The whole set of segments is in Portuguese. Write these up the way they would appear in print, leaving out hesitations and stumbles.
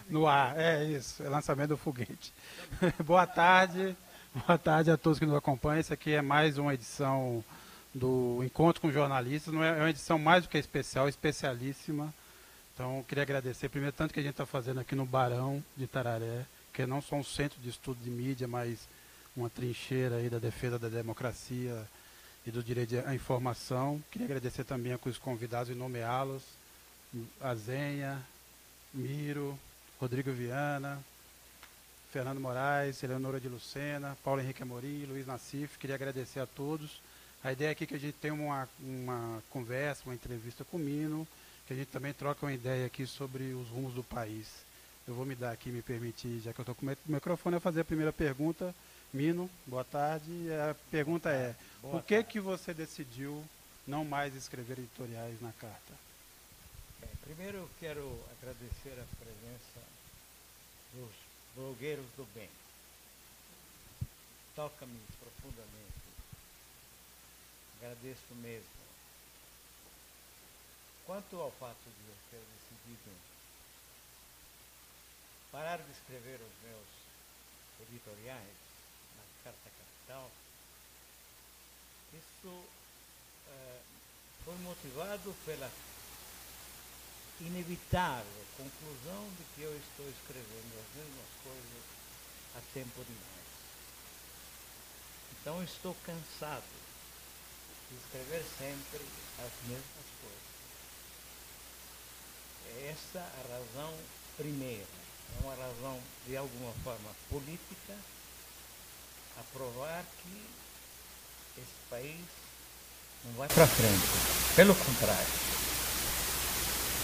No ar, é isso, é lançamento do foguete. Boa tarde a todos que nos acompanham. Isso aqui é mais uma edição do Encontro com Jornalistas. Não é, é uma edição mais do que especial, especialíssima. Então, queria agradecer primeiro tanto que a gente está fazendo aqui no Barão de Tararé, que é não só um centro de estudo de mídia, mas uma trincheira aí da defesa da democracia e do direito à informação. Queria agradecer também a os convidados e nomeá-los, a Zenha, Miro, Rodrigo Viana, Fernando Moraes, Eleonora de Lucena, Paulo Henrique Amorim, Luiz Nassif. Queria agradecer a todos. A ideia aqui é que a gente tenha uma conversa, uma entrevista com o Mino, que a gente também troca uma ideia aqui sobre os rumos do país. Eu vou me dar aqui, me permitir, já que eu estou com o microfone, a fazer a primeira pergunta. Mino, boa tarde. A pergunta é, por que você decidiu não mais escrever editoriais na carta? Bem, primeiro eu quero agradecer a presença dos blogueiros do bem. Toca-me profundamente. Agradeço mesmo. Quanto ao fato de eu ter decidido parar de escrever os meus editoriais na Carta Capital, isso foi motivado pela inevitável conclusão de que eu estou escrevendo as mesmas coisas há tempo demais. Então estou cansado de escrever sempre as mesmas coisas. É essa a razão primeira. É uma razão, de alguma forma, política, a provar que esse país não vai para frente. Pelo contrário,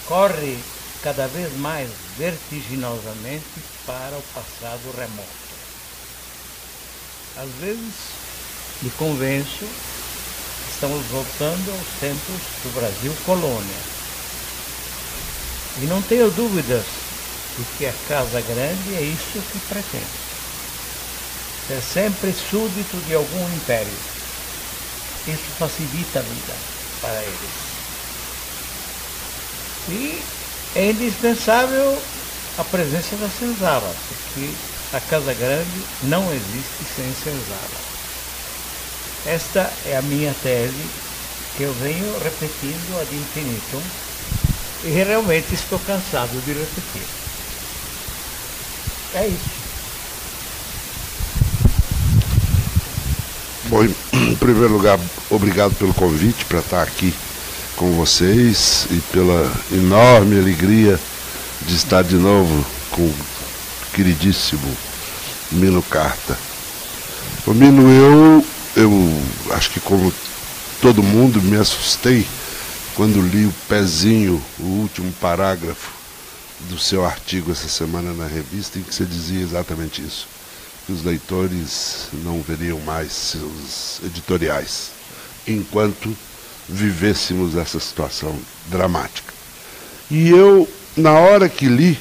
corre cada vez mais vertiginosamente para o passado remoto. Às vezes me convenço que estamos voltando aos tempos do Brasil colônia. E não tenho dúvidas de que a Casa Grande é isso que pretende. Ser sempre súdito de algum império. Isso facilita a vida para eles. E é indispensável a presença da senzala, porque a Casa Grande não existe sem senzala. Esta é a minha tese que eu venho repetindo ad infinitum e realmente estou cansado de repetir. É isso. Bom, em primeiro lugar, obrigado pelo convite para estar aqui com vocês e pela enorme alegria de estar de novo com o queridíssimo Mino Carta. O Mino, eu acho que como todo mundo me assustei quando li o pezinho, o último parágrafo do seu artigo essa semana na revista, em que você dizia exatamente isso, que os leitores não veriam mais seus editoriais enquanto vivêssemos essa situação dramática. E eu, na hora que li,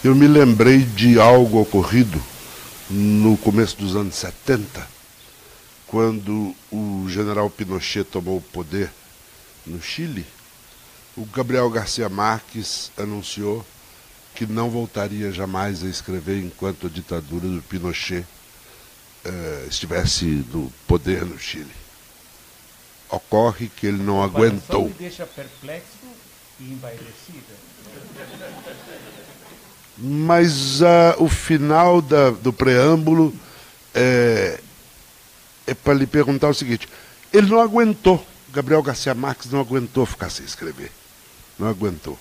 eu me lembrei de algo ocorrido no começo dos anos 70, quando o general Pinochet tomou o poder no Chile. O Gabriel Garcia Marques anunciou que não voltaria jamais a escrever enquanto a ditadura do Pinochet estivesse no poder no Chile. Ocorre que ele não aguentou. Me deixa perplexo e embairecido. Mas o final do preâmbulo é para lhe perguntar o seguinte: ele não aguentou, Gabriel Garcia Marques não aguentou ficar sem escrever. Não aguentou.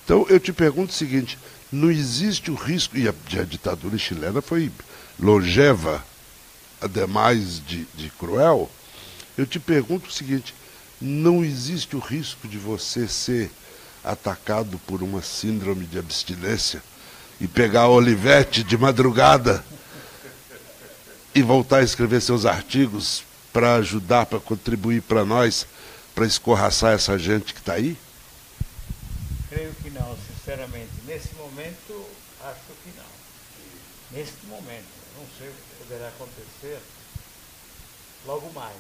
Então eu te pergunto o seguinte: não existe o risco, e a ditadura chilena foi longeva, ademais de cruel, eu te pergunto o seguinte: não existe o risco de você ser atacado por uma síndrome de abstinência e pegar a Olivetti de madrugada e voltar a escrever seus artigos para ajudar, para contribuir para nós, para escorraçar essa gente que está aí? Creio que não, sinceramente. Nesse momento, acho que não. Neste momento. Não sei o que poderá acontecer logo mais.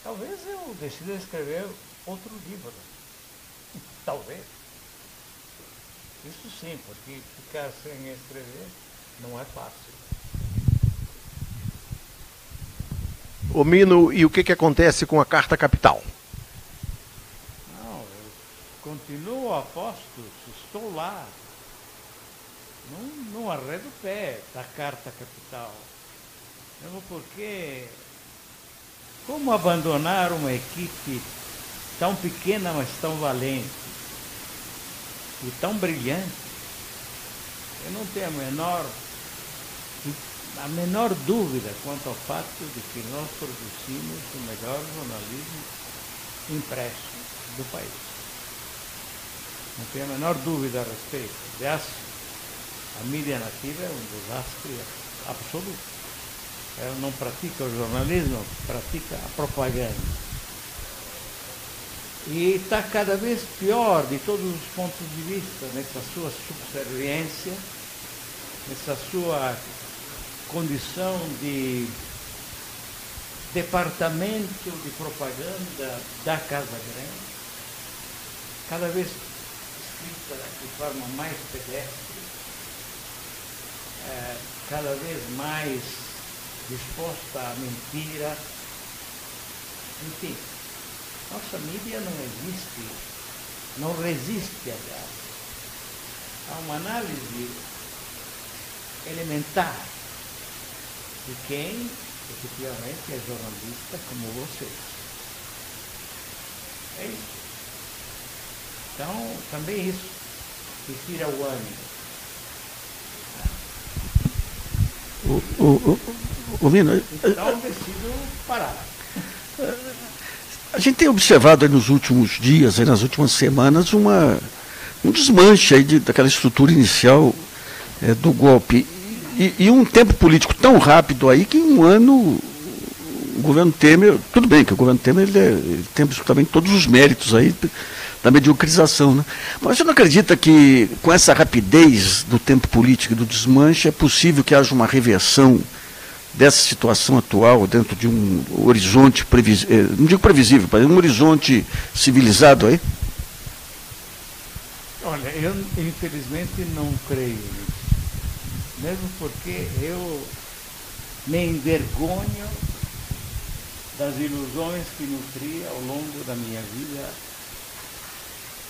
Talvez eu decida escrever outro livro. Talvez. Isso sim, porque ficar sem escrever não é fácil. Ô Mino, e o que acontece com a Carta Capital? Não, eu continuo a postos, estou lá. Não arredo o pé da Carta Capital. Mesmo porque, como abandonar uma equipe tão pequena, mas tão valente e tão brilhante? Eu não tenho a menor dúvida quanto ao fato de que nós produzimos o melhor jornalismo impresso do país. Não tenho a menor dúvida a respeito. Aliás, a mídia nativa é um desastre absoluto. Ela não pratica o jornalismo, pratica a propaganda. E está cada vez pior de todos os pontos de vista, nessa sua subserviência, nessa sua condição de departamento de propaganda da Casa Grande, cada vez escrita de forma mais pedestre, cada vez mais disposta à mentira. Enfim, nossa mídia não existe, não resiste, aliás, a uma análise elementar de quem efetivamente é jornalista como vocês. É isso. Então, também isso que tira o ânimo. O Mino, Então, decido parar. a gente tem observado aí nos últimos dias, aí nas últimas semanas, um desmanche aí daquela estrutura inicial do golpe. E um tempo político tão rápido aí que em um ano o governo Temer, tudo bem que o governo Temer ele tem absolutamente todos os méritos aí da mediocrização, né? Mas você não acredita que com essa rapidez do tempo político e do desmanche é possível que haja uma reversão dessa situação atual dentro de um horizonte previsível, não digo previsível, mas um horizonte civilizado aí? Olha, eu infelizmente não creio nisso. Mesmo porque eu me envergonho das ilusões que nutri ao longo da minha vida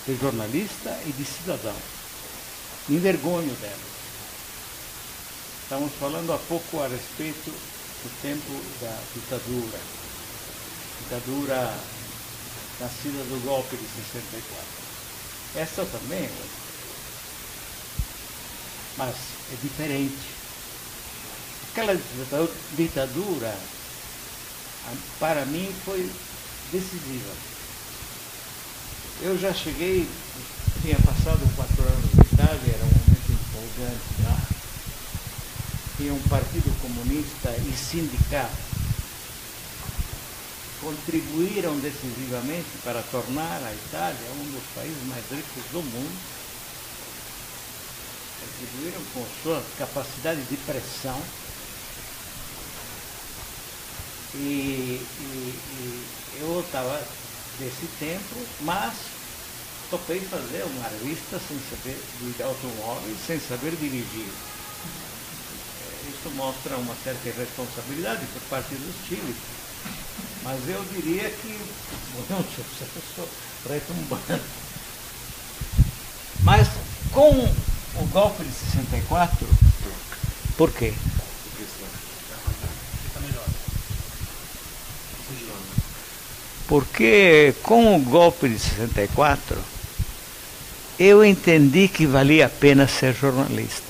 de jornalista e de cidadão. Me envergonho delas. Estamos falando há pouco a respeito do tempo da ditadura. Ditadura nascida do golpe de 64. Essa também, mas é diferente. Aquela ditadura, para mim, foi decisiva. Eu já cheguei, tinha passado 4 anos de Itália, era um momento empolgante lá. Tinha um partido comunista e sindicato. Contribuíram decisivamente para tornar a Itália um dos países mais ricos do mundo. Contribuíram com sua capacidade de pressão. E eu estava desse tempo, mas topei fazer uma revista sem saber de automóveis, sem saber dirigir. Isso mostra uma certa irresponsabilidade por parte dos Chile. Mas eu diria que foi um sucesso retumbante. Mas com o golpe de 64, por quê? Porque com o golpe de 64, eu entendi que valia a pena ser jornalista.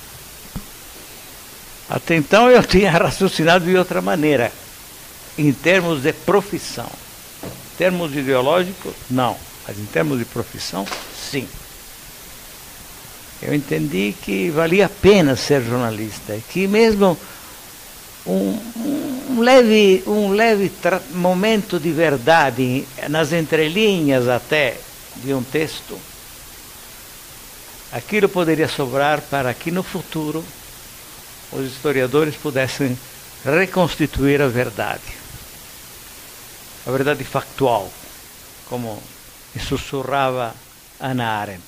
Até então eu tinha raciocinado de outra maneira, em termos de profissão. Em termos ideológicos, não. Mas em termos de profissão, sim. Eu entendi que valia a pena ser jornalista, que mesmo um leve momento de verdade, nas entrelinhas até de um texto, aquilo poderia sobrar para que no futuro os historiadores pudessem reconstituir a verdade factual, como sussurrava Hannah Arendt.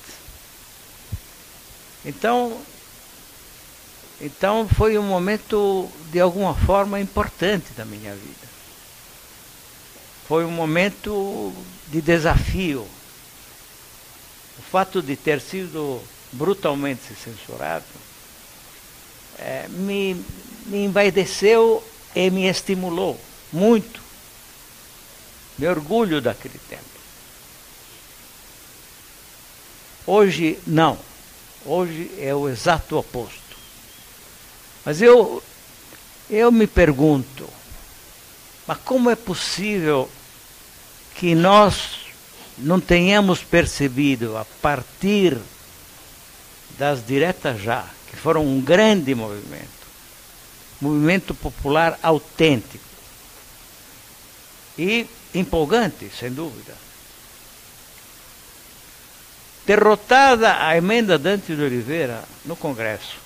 Então foi um momento, de alguma forma, importante da minha vida. Foi um momento de desafio. O fato de ter sido brutalmente censurado me envaideceu e me estimulou muito. Me orgulho daquele tempo. Hoje, não. Hoje é o exato oposto. Mas eu me pergunto, mas como é possível que nós não tenhamos percebido, a partir das diretas já, que foram um grande movimento popular autêntico e empolgante, sem dúvida. Derrotada a emenda Dante de Oliveira no Congresso,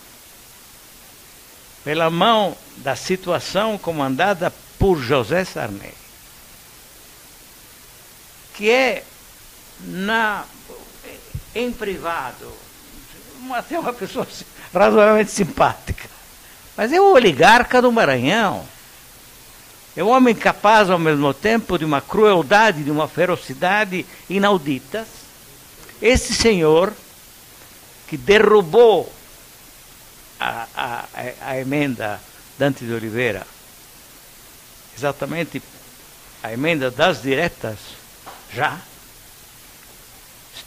pela mão da situação comandada por José Sarney, que é, em privado, até uma pessoa razoavelmente simpática, mas é o oligarca do Maranhão. É um homem capaz, ao mesmo tempo, de uma crueldade, de uma ferocidade inauditas. Esse senhor, que derrubou a emenda Dante de Oliveira, exatamente a emenda das diretas, já,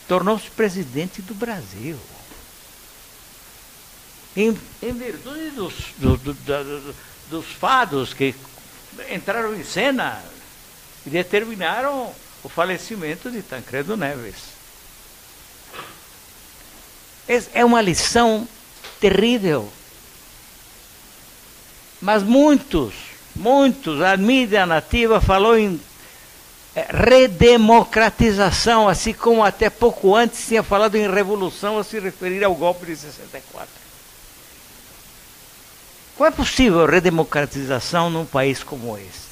tornou-se presidente do Brasil. Em virtude dos fados que entraram em cena e determinaram o falecimento de Tancredo Neves. É uma lição terrível. Mas muitos, a mídia nativa falou em redemocratização, assim como até pouco antes tinha falado em revolução a se referir ao golpe de 64. Como é possível redemocratização num país como este,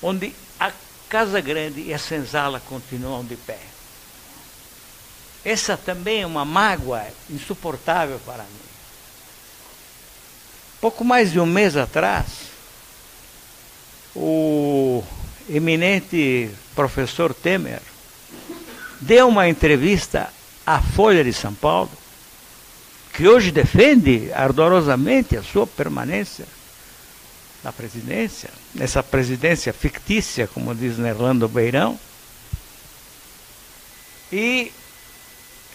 onde a Casa Grande e a Senzala continuam de pé? Essa também é uma mágoa insuportável para mim. Pouco mais de um mês atrás, o eminente professor Temer deu uma entrevista à Folha de São Paulo, que hoje defende ardorosamente a sua permanência na presidência, nessa presidência fictícia, como diz Nerlando Beirão. E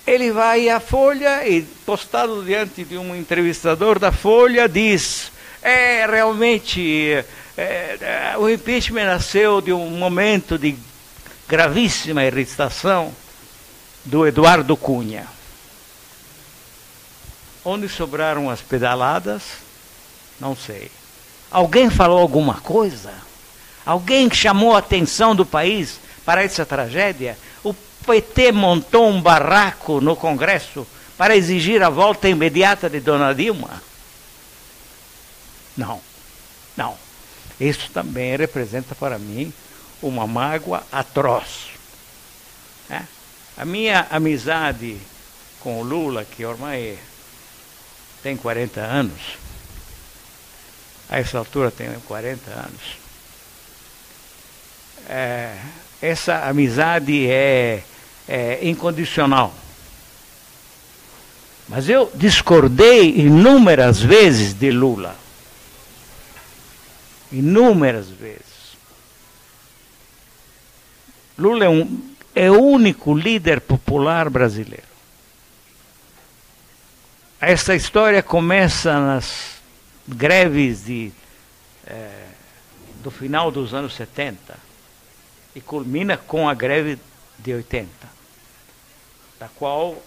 ele vai à Folha e, postado diante de um entrevistador da Folha, diz: realmente o impeachment nasceu de um momento de gravíssima irritação do Eduardo Cunha. Onde sobraram as pedaladas? Não sei. Alguém falou alguma coisa? Alguém chamou a atenção do país para essa tragédia? O PT montou um barraco no Congresso para exigir a volta imediata de Dona Dilma? Não. Isso também representa para mim uma mágoa atroz. A minha amizade com o Lula, que ormai tem 40 anos, a essa altura tenho 40 anos, essa amizade é incondicional. Mas eu discordei inúmeras vezes de Lula. Inúmeras vezes. Lula é o único líder popular brasileiro. Essa história começa nas greves do final dos anos 70 e culmina com a greve de 80, da qual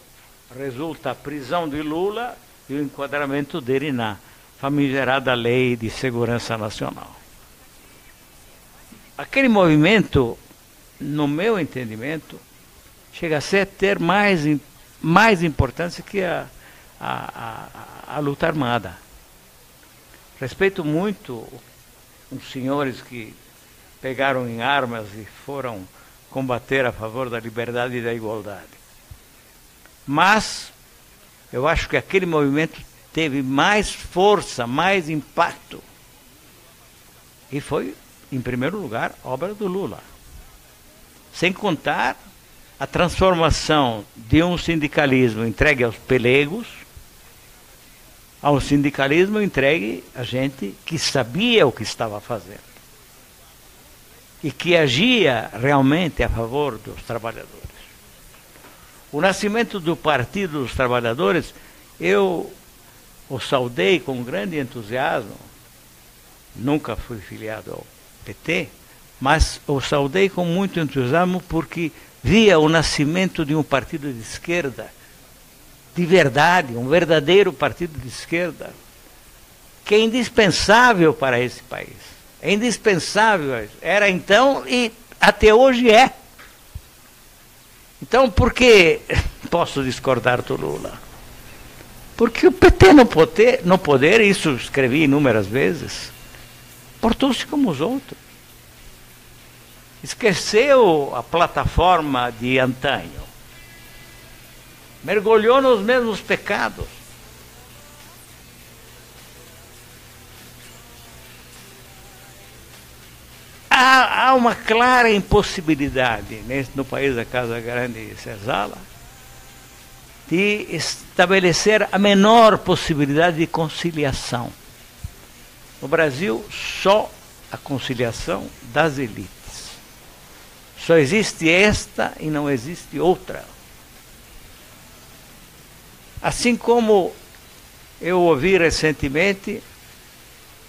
resulta a prisão de Lula e o enquadramento dele na famigerada Lei de Segurança Nacional. Aquele movimento, no meu entendimento, chega a ter mais importância que a luta armada. Respeito muito os senhores que pegaram em armas e foram combater a favor da liberdade e da igualdade. Mas eu acho que aquele movimento teve mais força, mais impacto. E foi, em primeiro lugar, obra do Lula. Sem contar a transformação de um sindicalismo entregue aos pelegos a um sindicalismo entregue a gente que sabia o que estava fazendo e que agia realmente a favor dos trabalhadores. O nascimento do Partido dos Trabalhadores, eu o saudei com grande entusiasmo. Nunca fui filiado ao PT, mas o saudei com muito entusiasmo porque via o nascimento de um partido de esquerda, de verdade, um verdadeiro partido de esquerda, que é indispensável para esse país. É indispensável, era então e até hoje é. Então, por que posso discordar do Lula? Porque o PT no poder, isso escrevi inúmeras vezes, portou-se como os outros. Esqueceu a plataforma de antanho. Mergulhou nos mesmos pecados. Há uma clara impossibilidade no país da Casa Grande e Senzala de estabelecer a menor possibilidade de conciliação. No Brasil, só a conciliação das elites. Só existe esta e não existe outra. Assim como eu ouvi recentemente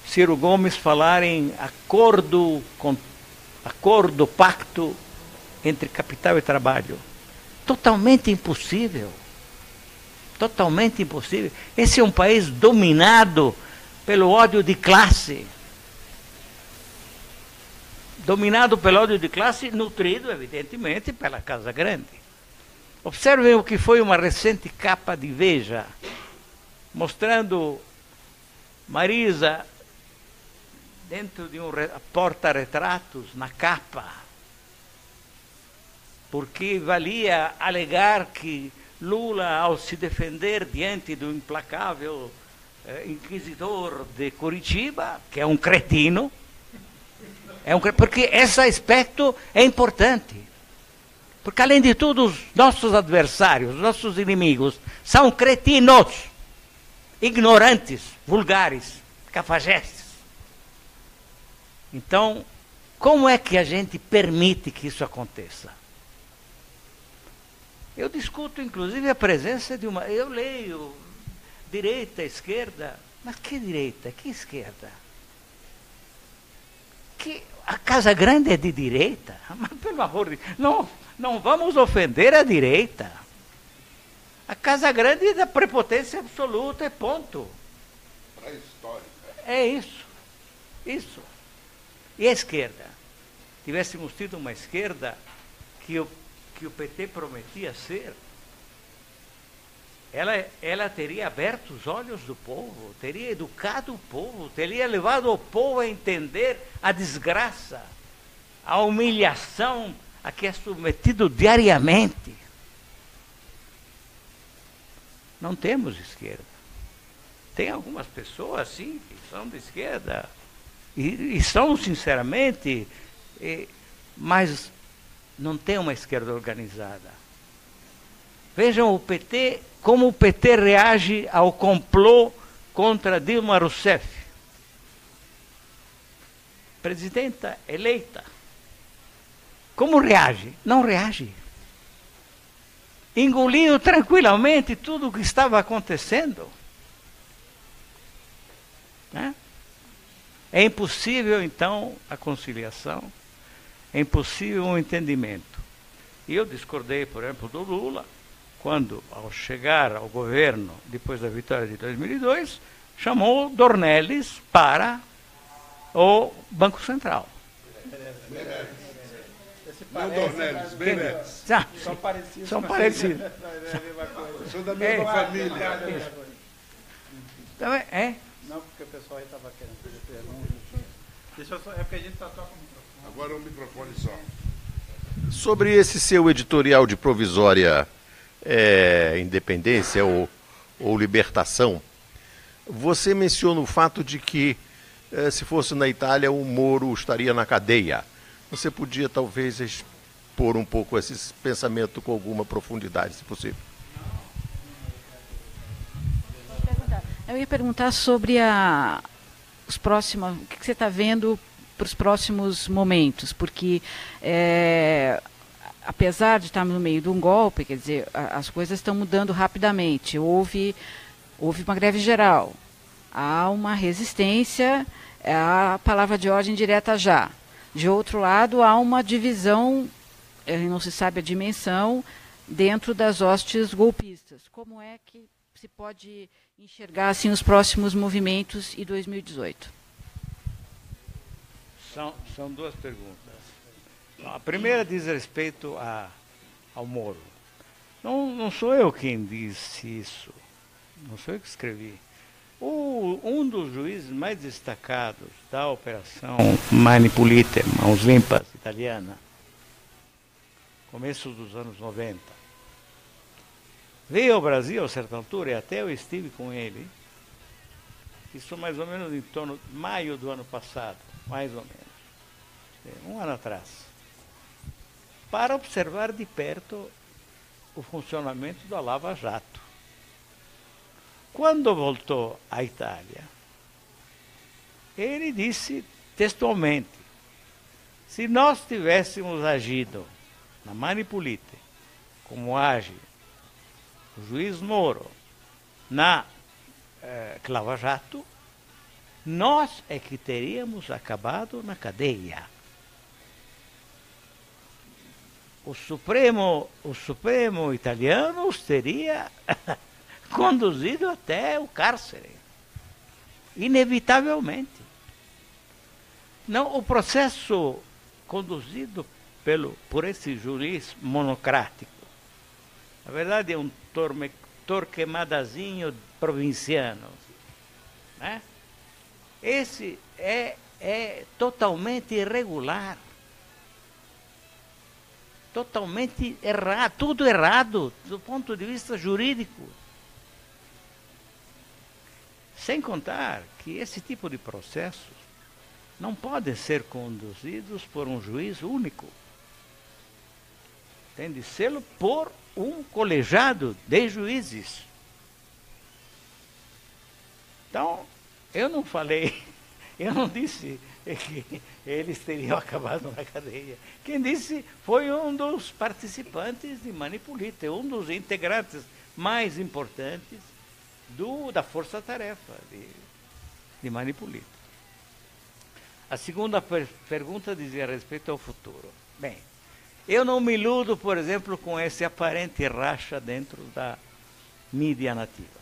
Ciro Gomes falar em acordo, pacto entre capital e trabalho. Totalmente impossível. Totalmente impossível. Esse é um país dominado pelo ódio de classe. Dominado pelo ódio de classe, nutrido, evidentemente, pela Casa Grande. Observem o que foi uma recente capa de Veja, mostrando Marisa dentro de um porta-retratos na capa, porque valia alegar que Lula, ao se defender diante do implacável inquisidor de Curitiba, que é um cretino, porque esse aspecto é importante. Porque, além de tudo, os nossos adversários, os nossos inimigos, são cretinos, ignorantes, vulgares, cafajestes. Então, como é que a gente permite que isso aconteça? Eu discuto, inclusive, a presença de uma... Eu leio direita, esquerda, mas que direita, que esquerda? A Casa Grande é de direita? Mas, pelo amor de Deus, não vamos ofender a direita. A Casa Grande é da prepotência absoluta, é ponto. Pré-histórica. É isso. Isso. E a esquerda? Tivéssemos tido uma esquerda que o PT prometia ser, ela teria aberto os olhos do povo, teria educado o povo, teria levado o povo a entender a desgraça, a humilhação a que é submetido diariamente. Não temos esquerda. Tem algumas pessoas, sim, que são de esquerda, e são, sinceramente, mas não tem uma esquerda organizada. Vejam o PT, como o PT reage ao complô contra Dilma Rousseff. Presidenta eleita. Como reage? Não reage. Engoliu tranquilamente tudo o que estava acontecendo. Né? É impossível, então, a conciliação, é impossível um entendimento. E eu discordei, por exemplo, do Lula, quando, ao chegar ao governo, depois da vitória de 2002, chamou Dornelles para o Banco Central. Não Dornelles, Meirelles. São parecidos. São da mesma família. Também, Não, porque o pessoal aí estava querendo fazer perguntas. É porque a gente está só com o microfone. Agora o microfone só. Sobre esse seu editorial de provisória independência ou ou libertação, você menciona o fato de que, se fosse na Itália, o Moro estaria na cadeia. Você podia, talvez, expor um pouco esse pensamento com alguma profundidade, se possível. Eu ia perguntar sobre os próximos, o que você está vendo para os próximos momentos, porque apesar de estarmos no meio de um golpe, quer dizer, as coisas estão mudando rapidamente. Houve uma greve geral, há uma resistência à palavra de ordem direta já. De outro lado, há uma divisão, não se sabe a dimensão, dentro das hostes golpistas. Como é que se pode enxergar assim os próximos movimentos em 2018? São duas perguntas. A primeira diz respeito ao Moro. Não sou eu quem disse isso, não sou eu que escrevi. Um dos juízes mais destacados da operação Mani Pulite, Mãos Limpas, italiana, começo dos anos 90, veio ao Brasil a certa altura, e até eu estive com ele, isso mais ou menos em torno de maio do ano passado, mais ou menos, um ano atrás, para observar de perto o funcionamento da Lava Jato. Quando voltou à Itália, ele disse textualmente: se nós tivéssemos agido na Mani Pulite como age o juiz Moro na Lava Jato, nós é que teríamos acabado na cadeia. O Supremo italiano os teria conduzido até o cárcere, inevitavelmente. Não, o processo conduzido por esse juiz monocrático, na verdade é um torquemadazinho provinciano, né? Esse é totalmente irregular, totalmente errado, tudo errado do ponto de vista jurídico. Sem contar que esse tipo de processos não podem ser conduzidos por um juiz único. Tem de ser por um colegiado de juízes. Então, eu não disse que eles teriam acabado na cadeia. Quem disse foi um dos participantes de Mani Pulite, um dos integrantes mais importantes da força-tarefa de Mani Pulite. A segunda pergunta dizia respeito ao futuro. Bem, eu não me iludo, por exemplo, com esse aparente racha dentro da mídia nativa.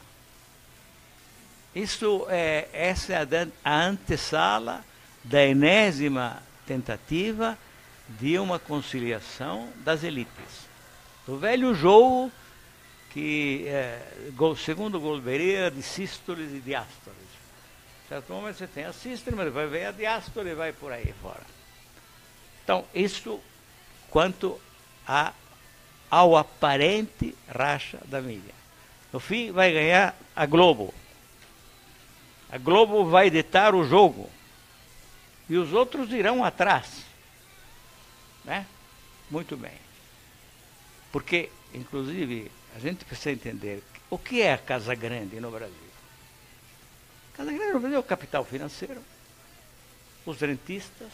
Essa é a antessala da enésima tentativa de uma conciliação das elites. Do velho jogo que, segundo Golberia, de sístoles e diástoles. Em certo momento você tem a sístole, mas vai ver a diástole e vai por aí fora. Então, isso quanto ao aparente racha da mídia. No fim, vai ganhar a Globo. A Globo vai ditar o jogo. E os outros irão atrás. Né? Muito bem. Porque, inclusive, a gente precisa entender o que é a Casa Grande no Brasil. A Casa Grande no Brasil é o capital financeiro, os rentistas,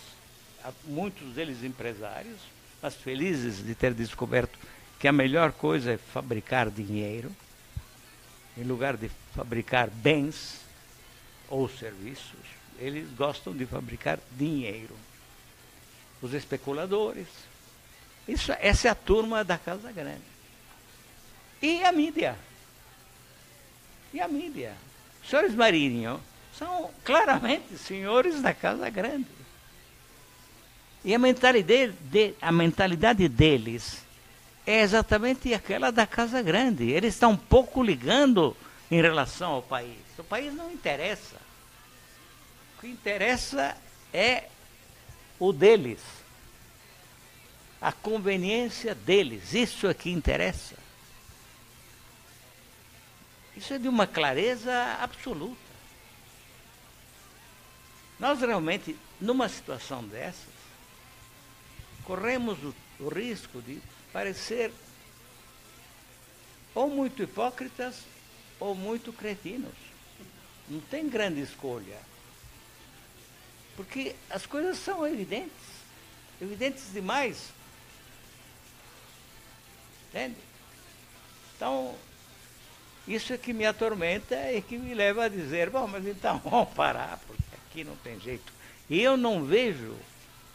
muitos deles empresários, mas felizes de ter descoberto que a melhor coisa é fabricar dinheiro, em lugar de fabricar bens ou serviços, eles gostam de fabricar dinheiro. Os especuladores. Essa é a turma da Casa Grande. E a mídia. Os senhores Marinho são claramente senhores da Casa Grande. E a mentalidade deles é exatamente aquela da Casa Grande. Eles estão um pouco ligando em relação ao país. O país não interessa. O que interessa é o deles. A conveniência deles. Isso é que interessa. Isso é de uma clareza absoluta. Nós realmente, numa situação dessas, corremos o risco de parecer ou muito hipócritas ou muito cretinos. Não tem grande escolha. Porque as coisas são evidentes. Evidentes demais. Entende? Então, isso é que me atormenta e que me leva a dizer, bom, mas então vamos parar, porque aqui não tem jeito. E eu não vejo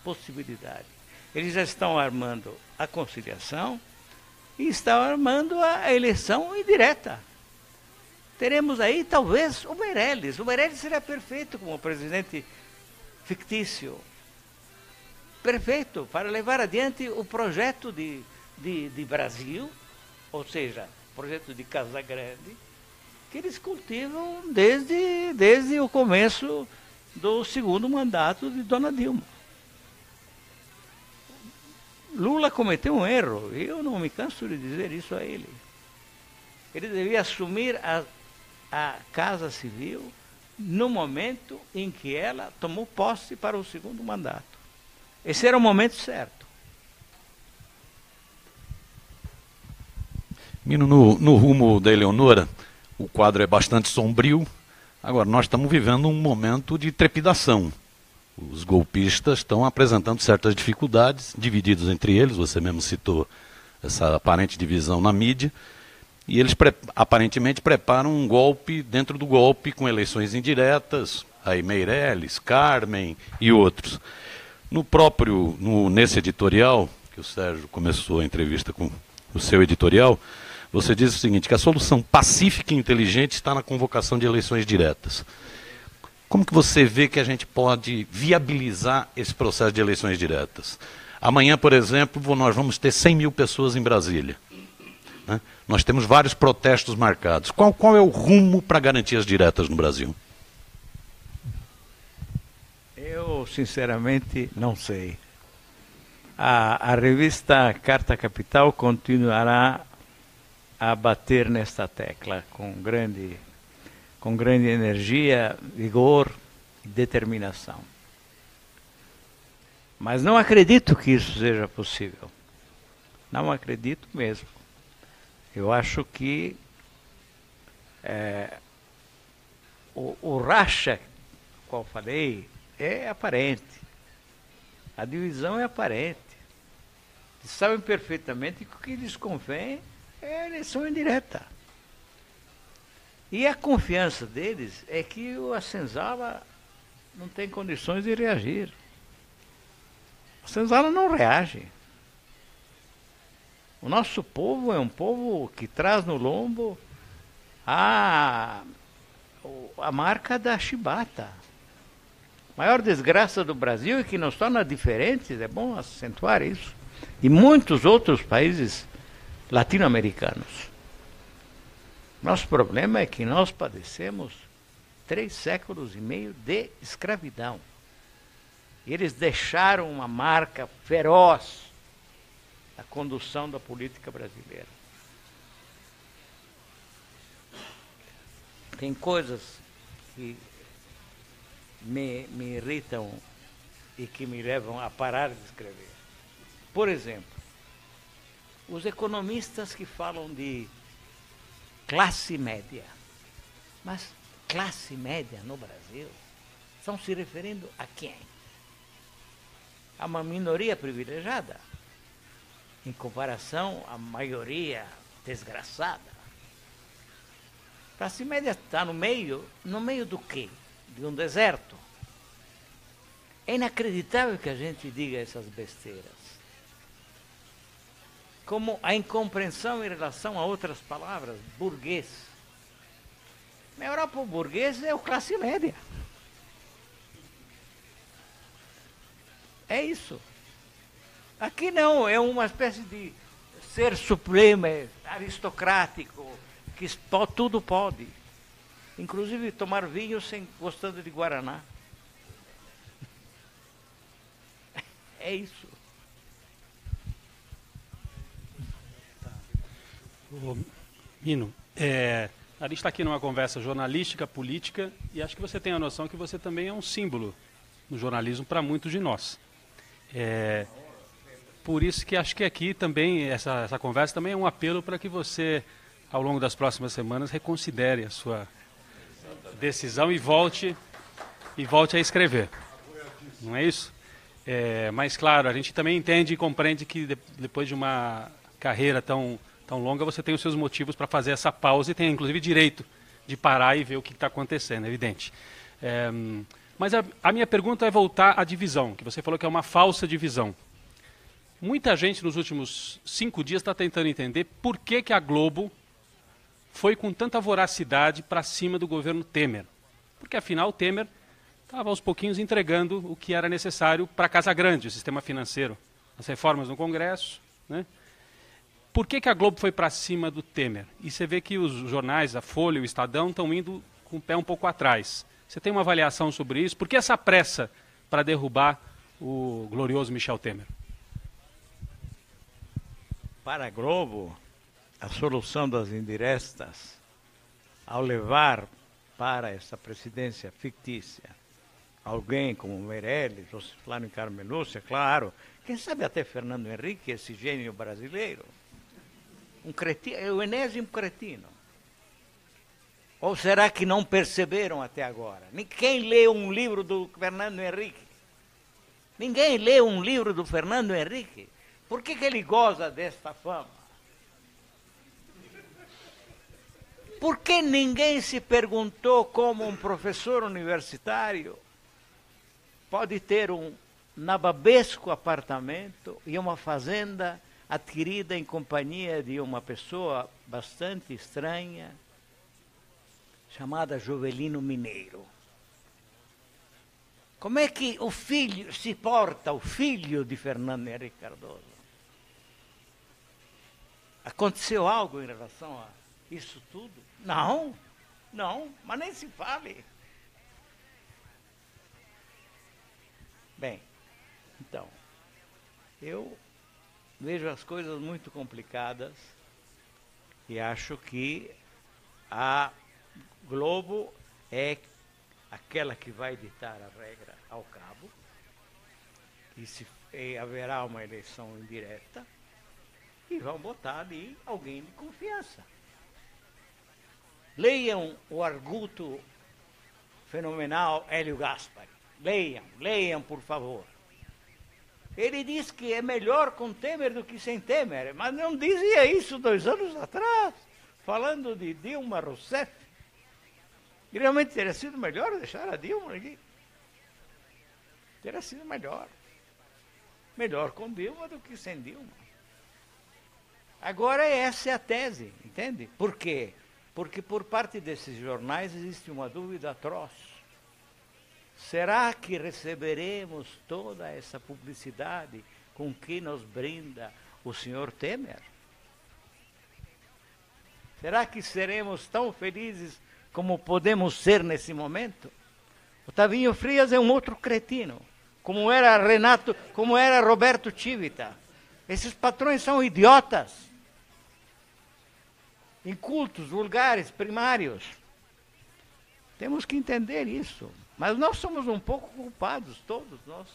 possibilidade. Eles já estão armando a conciliação e estão armando a eleição indireta. Teremos aí, talvez, o Meirelles. O Meirelles seria perfeito como presidente fictício. Perfeito para levar adiante o projeto de Brasil, ou seja, o projeto de Casagrande, que eles cultivam desde o começo do segundo mandato de Dona Dilma. Lula cometeu um erro, e eu não me canso de dizer isso a ele. Ele devia assumir a Casa Civil no momento em que ela tomou posse para o segundo mandato. Esse era o momento certo. Mino, no rumo da Eleonora, o quadro é bastante sombrio. Agora, nós estamos vivendo um momento de trepidação. Os golpistas estão apresentando certas dificuldades, divididos entre eles, você mesmo citou essa aparente divisão na mídia, e eles aparentemente preparam um golpe dentro do golpe, com eleições indiretas, aí Meirelles, Carmen e outros. Nesse editorial, que o Sérgio começou a entrevista com o seu editorial, você diz o seguinte, que a solução pacífica e inteligente está na convocação de eleições diretas. Como que você vê que a gente pode viabilizar esse processo de eleições diretas? Amanhã, por exemplo, nós vamos ter 100 mil pessoas em Brasília. Né? Nós temos vários protestos marcados. Qual é o rumo para garantias diretas no Brasil? Eu, sinceramente, não sei. A revista Carta Capital continuará a bater nesta tecla com grande energia, vigor e determinação. Mas não acredito que isso seja possível. Não acredito mesmo. Eu acho que o racha, qual falei, é aparente. A divisão é aparente. Eles sabem perfeitamente que o que lhes convém é a eleição indireta. E a confiança deles é que a senzala não tem condições de reagir. A senzala não reage. O nosso povo é um povo que traz no lombo a marca da chibata. A maior desgraça do Brasil é que nos torna diferentes, é bom acentuar isso, e muitos outros países latino-americanos. Nosso problema é que nós padecemos 3 séculos e meio de escravidão. E eles deixaram uma marca feroz na condução da política brasileira. Tem coisas que me irritam e que me levam a parar de escrever. Por exemplo, os economistas que falam de classe média. Mas classe média no Brasil estão se referindo a quem? A uma minoria privilegiada, em comparação à maioria desgraçada. Classe média está no meio do quê? De um deserto. É inacreditável que a gente diga essas besteiras. Como a incompreensão em relação a outras palavras, burguês. Na Europa, o burguês é o classe média. É isso. Aqui não, é uma espécie de ser supremo, aristocrático, que tudo pode. Inclusive tomar vinho gostando de guaraná. É isso. Mino, A gente está aqui numa conversa jornalística, política, e acho que você tem a noção que você também é um símbolo no jornalismo para muitos de nós. Por isso que acho que aqui também, essa conversa também é um apelo para que você, ao longo das próximas semanas, reconsidere a sua decisão e volte a escrever. Não é isso? Mas, claro, a gente também entende e compreende que depois de uma carreira tão longa, você tem os seus motivos para fazer essa pausa e tem, inclusive, direito de parar e ver o que está acontecendo, é evidente. Mas a minha pergunta é voltar à divisão, que você falou que é uma falsa divisão. Muita gente nos últimos 5 dias está tentando entender por que a Globo foi com tanta voracidade para cima do governo Temer. Porque, afinal, o Temer estava aos pouquinhos entregando o que era necessário para a Casa Grande, o sistema financeiro, as reformas no Congresso, né? Por que a Globo foi para cima do Temer? E você vê que os jornais, a Folha e o Estadão, estão indo com o pé um pouco atrás. Você tem uma avaliação sobre isso? Por que essa pressa para derrubar o glorioso Michel Temer? Para a Globo, a solução das indiretas, ao levar para essa presidência fictícia alguém como Meirelles, ou Flávio Carmelúcia, claro, quem sabe até Fernando Henrique, esse gênio brasileiro, um cretino, é o enésimo cretino. Ou será que não perceberam até agora? Quem lê um livro do Fernando Henrique? Ninguém lê um livro do Fernando Henrique. Por que ele goza desta fama? Por que ninguém se perguntou como um professor universitário pode ter um nababesco apartamento e uma fazenda adquirida em companhia de uma pessoa bastante estranha, chamada Jovelino Mineiro? Como é que o filho se porta, o filho de Fernando Henrique Cardoso? Aconteceu algo em relação a isso tudo? Não, mas nem se fale. Bem, então, eu vejo as coisas muito complicadas e acho que a Globo é aquela que vai ditar a regra ao cabo, e haverá uma eleição indireta, e vão botar ali alguém de confiança. Leiam o arguto fenomenal Hélio Gaspari. Leiam, por favor. Ele diz que é melhor com Temer do que sem Temer, mas não dizia isso 2 anos atrás, falando de Dilma Rousseff. E realmente teria sido melhor deixar a Dilma aqui. Teria sido melhor. Melhor com Dilma do que sem Dilma. Agora essa é a tese, entende? Por quê? Porque por parte desses jornais existe uma dúvida atroz. Será que receberemos toda essa publicidade com que nos brinda o senhor Temer? Será que seremos tão felizes como podemos ser nesse momento? O Tavinho Frias é um outro cretino, como era Roberto Civita. Esses patrões são idiotas, incultos, vulgares, primários. Temos que entender isso. Mas nós somos um pouco culpados, todos nós,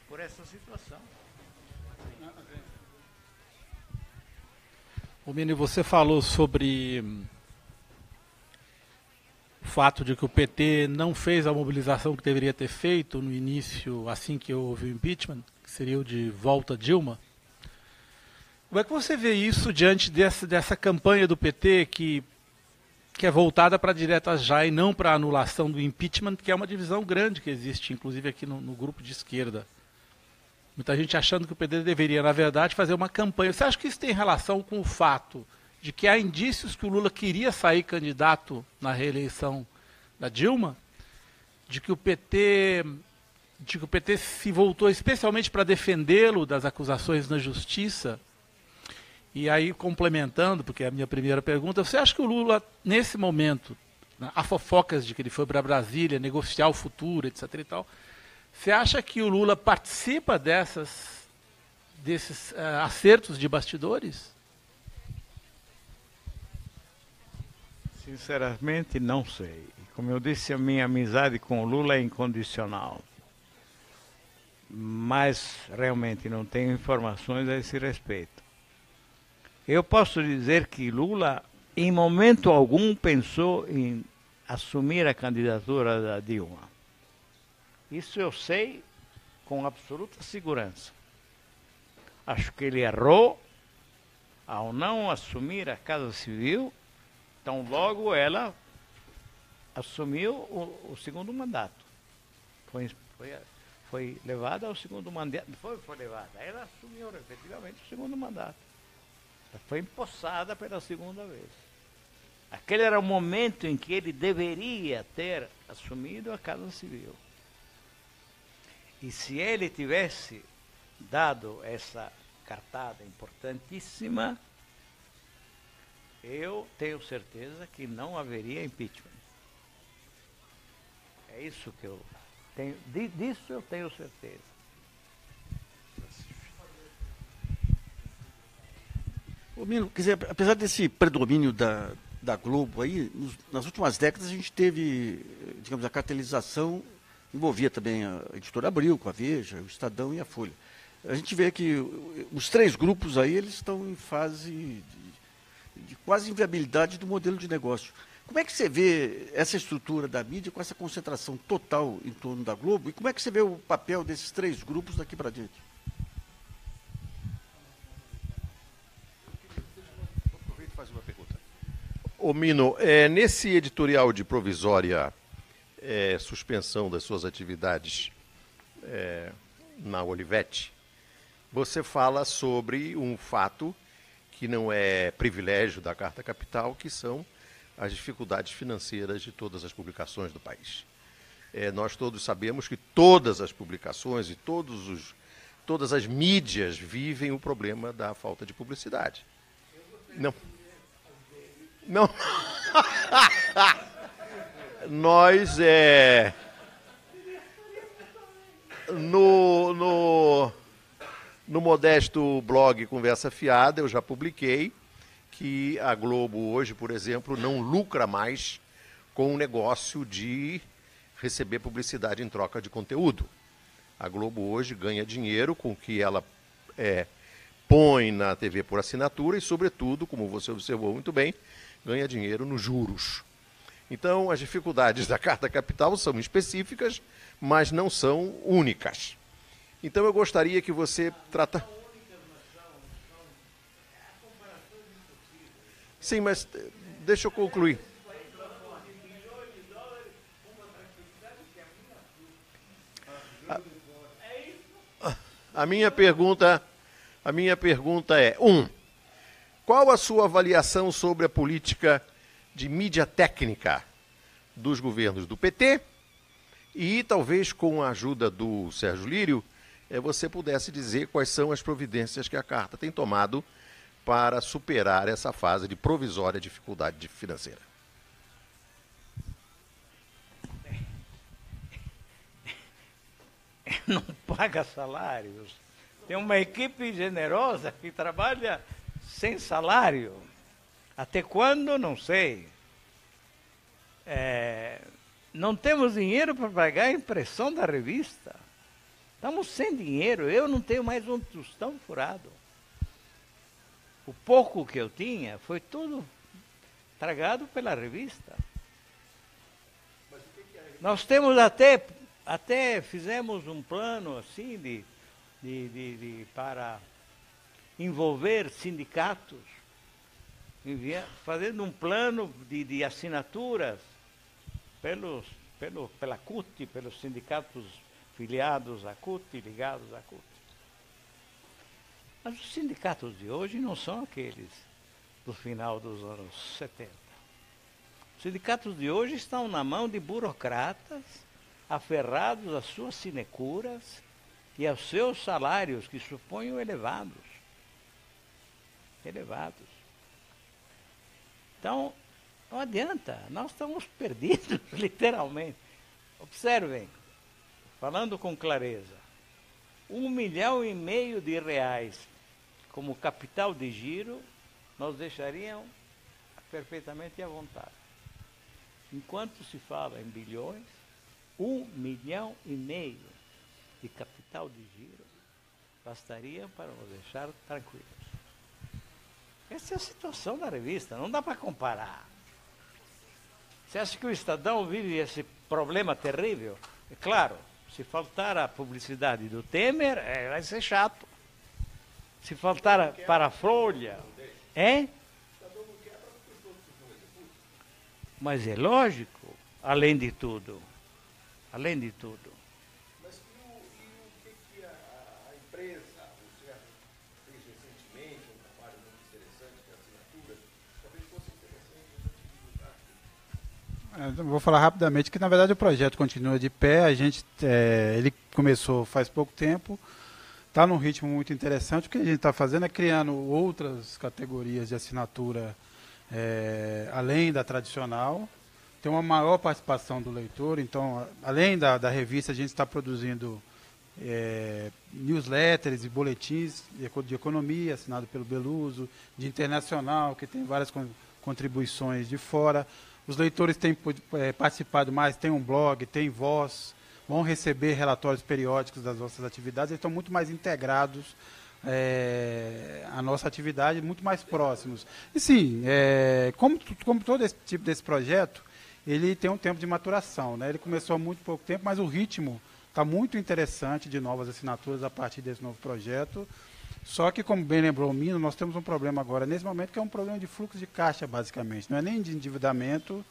por essa situação. Ô Mini, você falou sobre o fato de que o PT não fez a mobilização que deveria ter feito no início, assim que houve o impeachment, que seria o de volta Dilma. Como é que você vê isso diante dessa campanha do PT que é voltada para diretas já e não para a anulação do impeachment, que é uma divisão grande que existe, inclusive aqui no grupo de esquerda? Muita gente achando que o PT deveria, na verdade, fazer uma campanha. Você acha que isso tem relação com o fato de que há indícios que o Lula queria sair candidato na reeleição da Dilma? De que o PT se voltou especialmente para defendê-lo das acusações na justiça? E aí, complementando, porque é a minha primeira pergunta, você acha que o Lula, nesse momento, há fofocas de que ele foi para Brasília negociar o futuro, etc. e tal, você acha que o Lula participa desses acertos de bastidores? Sinceramente, não sei. Como eu disse, a minha amizade com o Lula é incondicional. Mas realmente não tenho informações a esse respeito. Eu posso dizer que Lula, em momento algum, pensou em assumir a candidatura da Dilma. Isso eu sei com absoluta segurança. Acho que ele errou ao não assumir a Casa Civil, tão logo ela assumiu o segundo mandato. Foi levada ao segundo mandato. Foi levada. Ela assumiu efetivamente o segundo mandato. Ela foi empossada pela segunda vez. Aquele era o momento em que ele deveria ter assumido a Casa Civil. E se ele tivesse dado essa cartada importantíssima, eu tenho certeza que não haveria impeachment. É isso que eu tenho, disso eu tenho certeza. Ô, Mino, quer dizer, apesar desse predomínio da Globo aí, nas últimas décadas a gente teve, digamos, a cartelização envolvia também a Editora Abril, com a Veja, o Estadão e a Folha. A gente vê que os três grupos aí, eles estão em fase de quase inviabilidade do modelo de negócio. Como é que você vê essa estrutura da mídia com essa concentração total em torno da Globo? E como é que você vê o papel desses três grupos daqui para diante? Aproveita e faz uma pergunta. Ô Mino, nesse editorial de provisória suspensão das suas atividades na Olivetti, você fala sobre um fato que não é privilégio da Carta Capital, que são as dificuldades financeiras de todas as publicações do país. Nós todos sabemos que todas as publicações e todas as mídias vivem o problema da falta de publicidade. Não. Nós, no modesto blog Conversa Fiada, eu já publiquei que a Globo hoje, por exemplo, não lucra mais com o negócio de receber publicidade em troca de conteúdo. A Globo hoje ganha dinheiro com o que ela põe na TV por assinatura e, sobretudo, como você observou muito bem, ganha dinheiro nos juros. Então, as dificuldades da Carta Capital são específicas, mas não são únicas. Então, eu gostaria que você trata... Sim, mas deixa eu concluir. A minha pergunta é: qual a sua avaliação sobre a política de mídia técnica dos governos do PT? E talvez com a ajuda do Sérgio Lírio, você pudesse dizer quais são as providências que a Carta tem tomado para superar essa fase de provisória dificuldade financeira. Não paga salários. Tem uma equipe generosa que trabalha sem salário. Até quando? Não sei. Não temos dinheiro para pagar a impressão da revista. Estamos sem dinheiro. Eu não tenho mais um tostão furado. O pouco que eu tinha foi tudo tragado pela revista. Nós temos até fizemos um plano assim para envolver sindicatos, fazendo um plano de assinaturas pela CUT, pelos sindicatos filiados à CUT, ligados à CUT. Mas os sindicatos de hoje não são aqueles do final dos anos 70. Os sindicatos de hoje estão na mão de burocratas aferrados às suas sinecuras e aos seus salários, que suponham elevados. Então, não adianta, nós estamos perdidos, literalmente. Observem, falando com clareza, R$1,5 milhão de reais como capital de giro, nós deixaríamos perfeitamente à vontade. Enquanto se fala em bilhões, 1,5 milhão de capital de giro bastaria para nos deixar tranquilos. Essa é a situação da revista, não dá para comparar. Você acha que o Estadão vive esse problema terrível? É claro, se faltar a publicidade do Temer, vai ser chato. Se faltar para a Folha, mas é lógico, além de tudo. Além de tudo. Mas e o que a empresa, o Sérgio, fez recentemente, um trabalho muito interessante de assinatura, talvez fosse interessante a gente divulgar. Vou falar rapidamente que, na verdade, o projeto continua de pé. Ele começou faz pouco tempo, está num ritmo muito interessante. O que a gente está fazendo é criando outras categorias de assinatura, além da tradicional. Tem uma maior participação do leitor. Então, além da revista, a gente está produzindo newsletters e boletins de economia, assinado pelo Beluso, de internacional, que tem várias contribuições de fora. Os leitores têm participado mais, tem um blog, tem voz, vão receber relatórios periódicos das nossas atividades, eles estão muito mais integrados à nossa atividade, muito mais próximos. E sim, como todo esse tipo desse projeto, ele tem um tempo de maturação, né? Ele começou há muito pouco tempo, mas o ritmo está muito interessante de novas assinaturas a partir desse novo projeto. Só que, como bem lembrou o Mino, nós temos um problema agora, nesse momento, que é um problema de fluxo de caixa, basicamente. Não é nem de endividamento,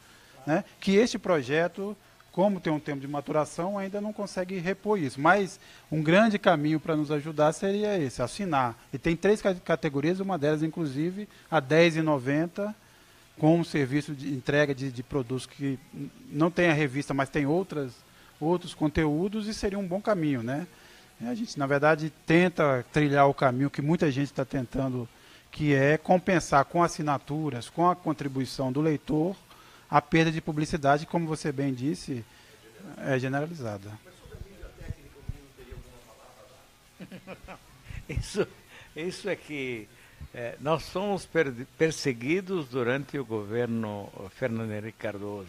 né? Que este projeto, como tem um tempo de maturação, ainda não consegue repor isso. Mas um grande caminho para nos ajudar seria esse, assinar. E tem 3 categorias, uma delas, inclusive, a R$10,90, com um serviço de entrega de produtos que não tem a revista, mas tem outros conteúdos, e seria um bom caminho, né? A gente, na verdade, tenta trilhar o caminho que muita gente está tentando, que é compensar com assinaturas, com a contribuição do leitor, a perda de publicidade, como você bem disse, é generalizada. Mas sobre a mídia técnica, o Mino teria alguma palavra a dar? Isso é que nós somos perseguidos durante o governo Fernando Henrique Cardoso,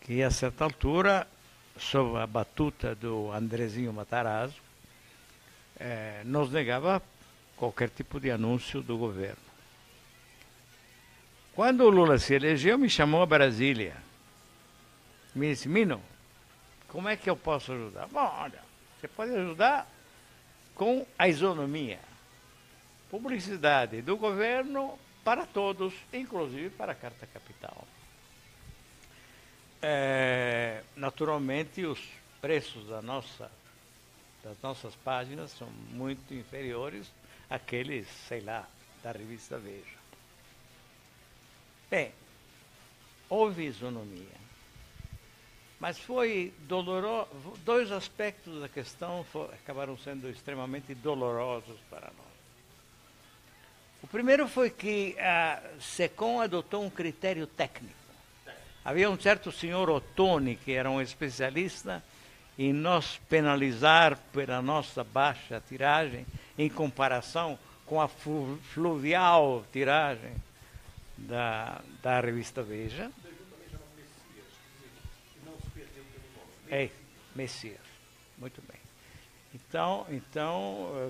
que a certa altura, sob a batuta do Andrezinho Matarazzo, nos negava qualquer tipo de anúncio do governo. Quando o Lula se elegeu, me chamou a Brasília. Me disse: Mino, como é que eu posso ajudar? Bom, olha, você pode ajudar com a isonomia. Publicidade do governo para todos, inclusive para a Carta Capital. Naturalmente, os preços das nossas páginas são muito inferiores àqueles, sei lá, da revista Veja. Bem, houve isonomia, mas foi doloroso. 2 aspectos da questão acabaram sendo extremamente dolorosos para nós. O primeiro foi que a SECOM adotou um critério técnico. Havia um certo senhor Ottoni, que era um especialista em nos penalizar pela nossa baixa tiragem, em comparação com a fluvial tiragem da revista Veja. Messias, muito bem. Então,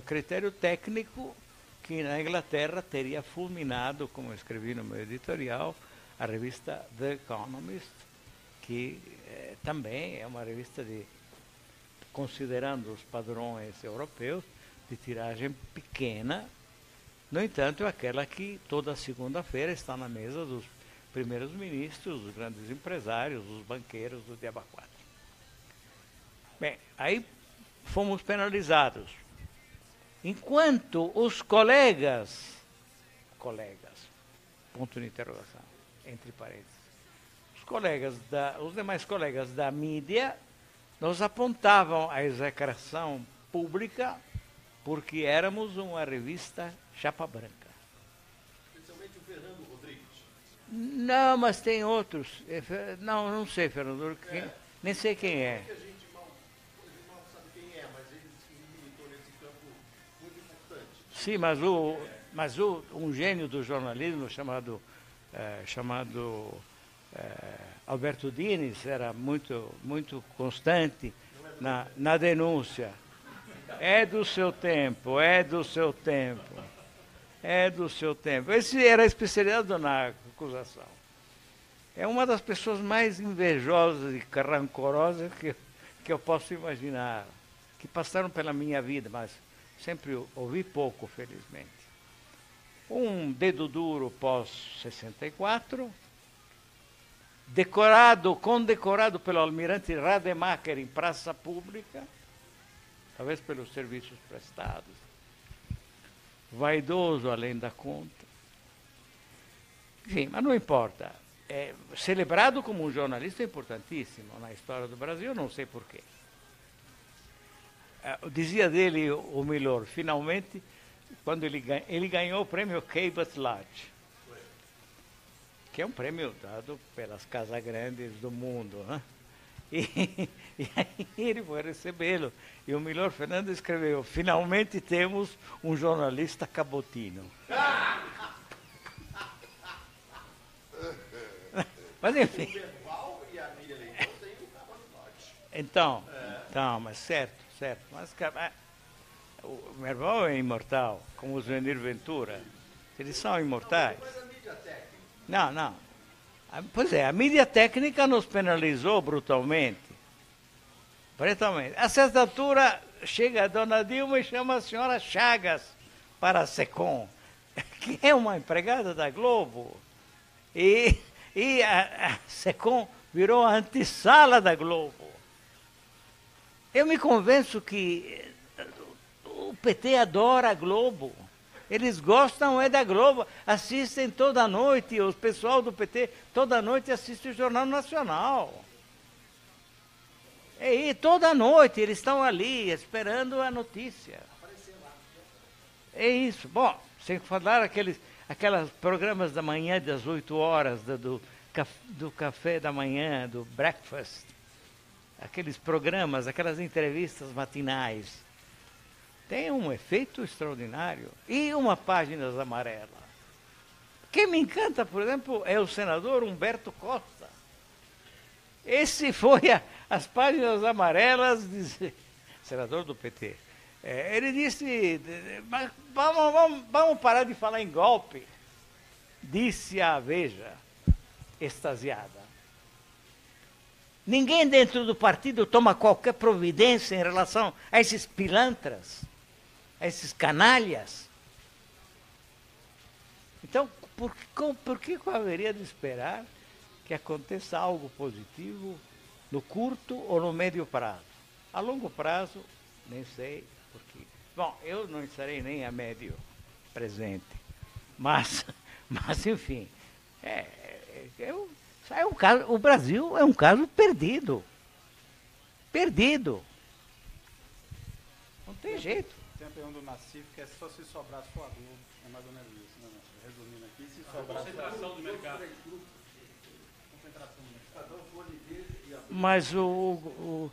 critério técnico que na Inglaterra teria fulminado, como eu escrevi no meu editorial, a revista The Economist, que também é uma revista considerando os padrões europeus, de tiragem pequena. No entanto, é aquela que toda segunda-feira está na mesa dos primeiros ministros, dos grandes empresários, dos banqueiros do Diabo 4. Bem, aí fomos penalizados. Enquanto os colegas, ponto de interrogação, entre parênteses, os demais colegas da mídia nos apontavam a execração pública porque éramos uma revista chapa branca. Especialmente o Fernando Rodrigues. Não, mas tem outros. Não sei, Fernando, nem sei quem é. A gente mal sabe quem é, mas ele militou nesse campo muito importante. Sim, mas um gênio do jornalismo chamado Alberto Dines era muito constante na denúncia. É do seu tempo, é do seu tempo, é do seu tempo. Esse era especializado na acusação. É uma das pessoas mais invejosas e rancorosas que eu posso imaginar, que passaram pela minha vida, mas sempre ouvi pouco, felizmente. Um dedo duro pós-64, condecorado pelo almirante Rademacher em praça pública, talvez pelos serviços prestados, vaidoso além da conta. Enfim, mas não importa. Celebrado como um jornalista importantíssimo na história do Brasil, não sei porquê. Dizia dele o Milor, finalmente, quando ele ganhou o prêmio Cabot Lodge, que é um prêmio dado pelas casas grandes do mundo, né? E aí ele foi recebê-lo. E o Milor Fernando escreveu, finalmente temos um jornalista cabotino. Mas enfim. Então, mas certo. Mas o meu irmão é imortal, como o Zuenir Ventura. Eles são imortais. Mas a mídia técnica? Não. Pois é, a mídia técnica nos penalizou brutalmente. A certa altura, chega a dona Dilma e chama a senhora Chagas para a SECOM, que é uma empregada da Globo. E a SECOM virou a antessala da Globo. Eu me convenço que o PT adora a Globo. Eles gostam da Globo, assistem toda noite, o pessoal do PT toda noite assiste o Jornal Nacional. E toda noite eles estão ali esperando a notícia. É isso. Bom, sem falar aqueles programas da manhã das 8 horas, do café da manhã, do breakfast. Aqueles programas, aquelas entrevistas matinais. Tem um efeito extraordinário. E uma página amarela. Quem me encanta, por exemplo, é o senador Humberto Costa. Esse foi as páginas amarelas, senador do PT. Ele disse, mas vamos parar de falar em golpe, disse a Veja, extasiada. Ninguém dentro do partido toma qualquer providência em relação a esses pilantras, a esses canalhas. Então, por que eu haveria de esperar que aconteça algo positivo no curto ou no médio prazo? A longo prazo, nem sei, porque... Bom, eu não estarei nem a médio presente, mas enfim, o Brasil é um caso perdido. Perdido. Não tem jeito. Tem a pergunta do Nassif, que é só se sobrar sua Globo. É mais ou menos isso, né? Resumindo aqui, se sobrar concentração do mercado. Mas o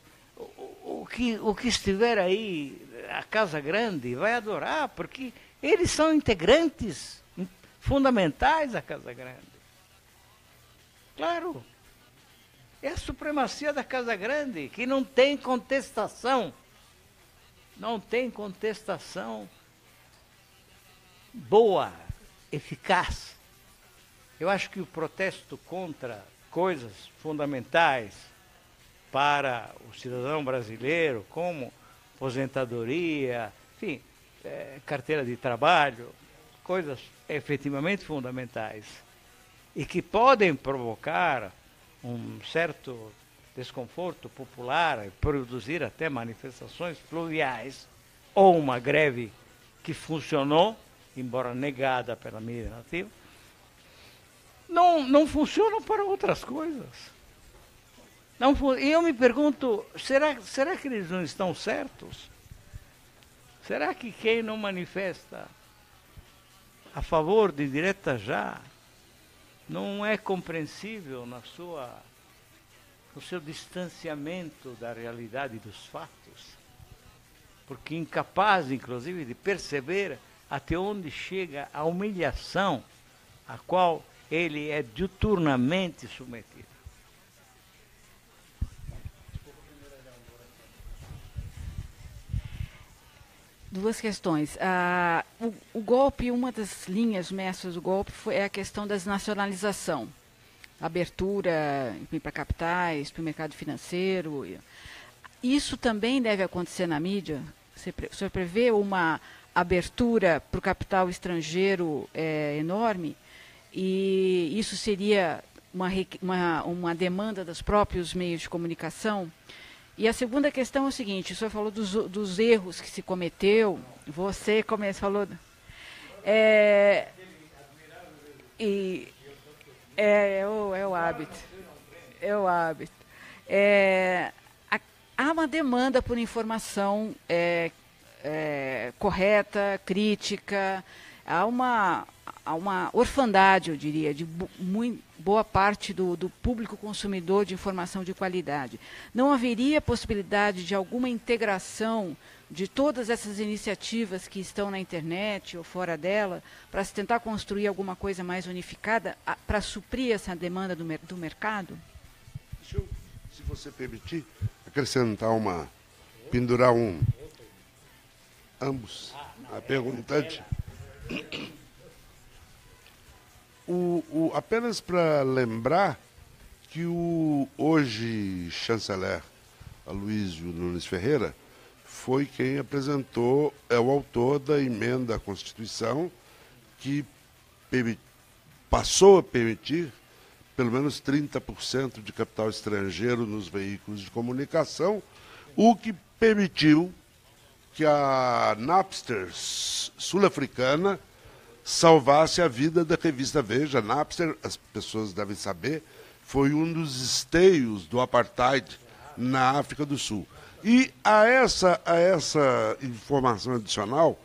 que estiver aí, a Casa Grande, vai adorar, porque eles são integrantes fundamentais da Casa Grande. Claro. É a supremacia da Casa Grande, que não tem contestação. Não tem contestação boa, eficaz. Eu acho que o protesto contra coisas fundamentais para o cidadão brasileiro, como aposentadoria, enfim, carteira de trabalho, coisas efetivamente fundamentais, e que podem provocar um certo desconforto popular, produzir até manifestações pluviais, ou uma greve que funcionou, embora negada pela mídia nativa, não funcionam para outras coisas. E eu me pergunto, será que eles não estão certos? Será que quem não manifesta a favor de direta já não é compreensível no seu distanciamento da realidade dos fatos? Porque incapaz, inclusive, de perceber até onde chega a humilhação a qual ele é diuturnamente submetido. Duas questões. O golpe, uma das linhas mestras do golpe é a questão da desnacionalização. Abertura para capitais, para o mercado financeiro. Isso também deve acontecer na mídia? O senhor prevê uma abertura para o capital estrangeiro enorme? E isso seria uma demanda dos próprios meios de comunicação? E a segunda questão é o seguinte: o senhor falou dos erros que se cometeu, você falou... É o hábito. É o hábito. Há uma demanda por informação correta, crítica, há uma orfandade, eu diria, de boa parte do público consumidor de informação de qualidade. Não haveria possibilidade de alguma integração de todas essas iniciativas que estão na internet ou fora dela, para se tentar construir alguma coisa mais unificada, para suprir essa demanda do mercado? Deixa eu, se você permitir, acrescentar pendurar ambos, a perguntante. Apenas para lembrar que o hoje chanceler Aloysio Nunes Ferreira foi quem apresentou, é o autor da emenda à Constituição que passou a permitir pelo menos 30% de capital estrangeiro nos veículos de comunicação, o que permitiu que a Napster sul-africana salvasse a vida da revista Veja. Napster, as pessoas devem saber, foi um dos esteios do apartheid na África do Sul. E a essa informação adicional,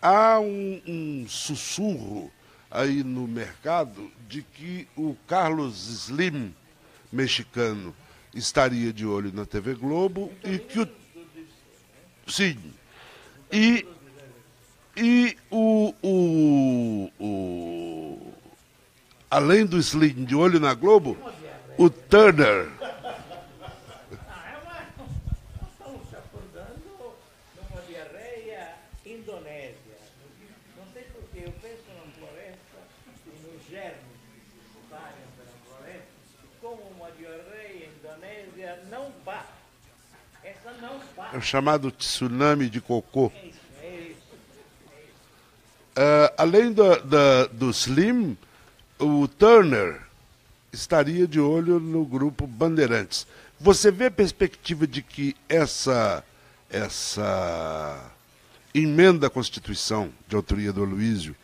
há um sussurro aí no mercado de que o Carlos Slim, mexicano, estaria de olho na TV Globo e que sim. Além do Slim de olho na Globo, o Turner. Nós estamos se acordando de uma diarreia indonésia. Não sei porquê, eu penso na floresta e nos germes que se espalham pela floresta, como uma diarreia indonésia não passa. Essa não passa. É o chamado tsunami de cocô. É isso. Além do Slim, o Turner estaria de olho no grupo Bandeirantes. Você vê a perspectiva de que essa emenda à Constituição, de autoria do Aloysio,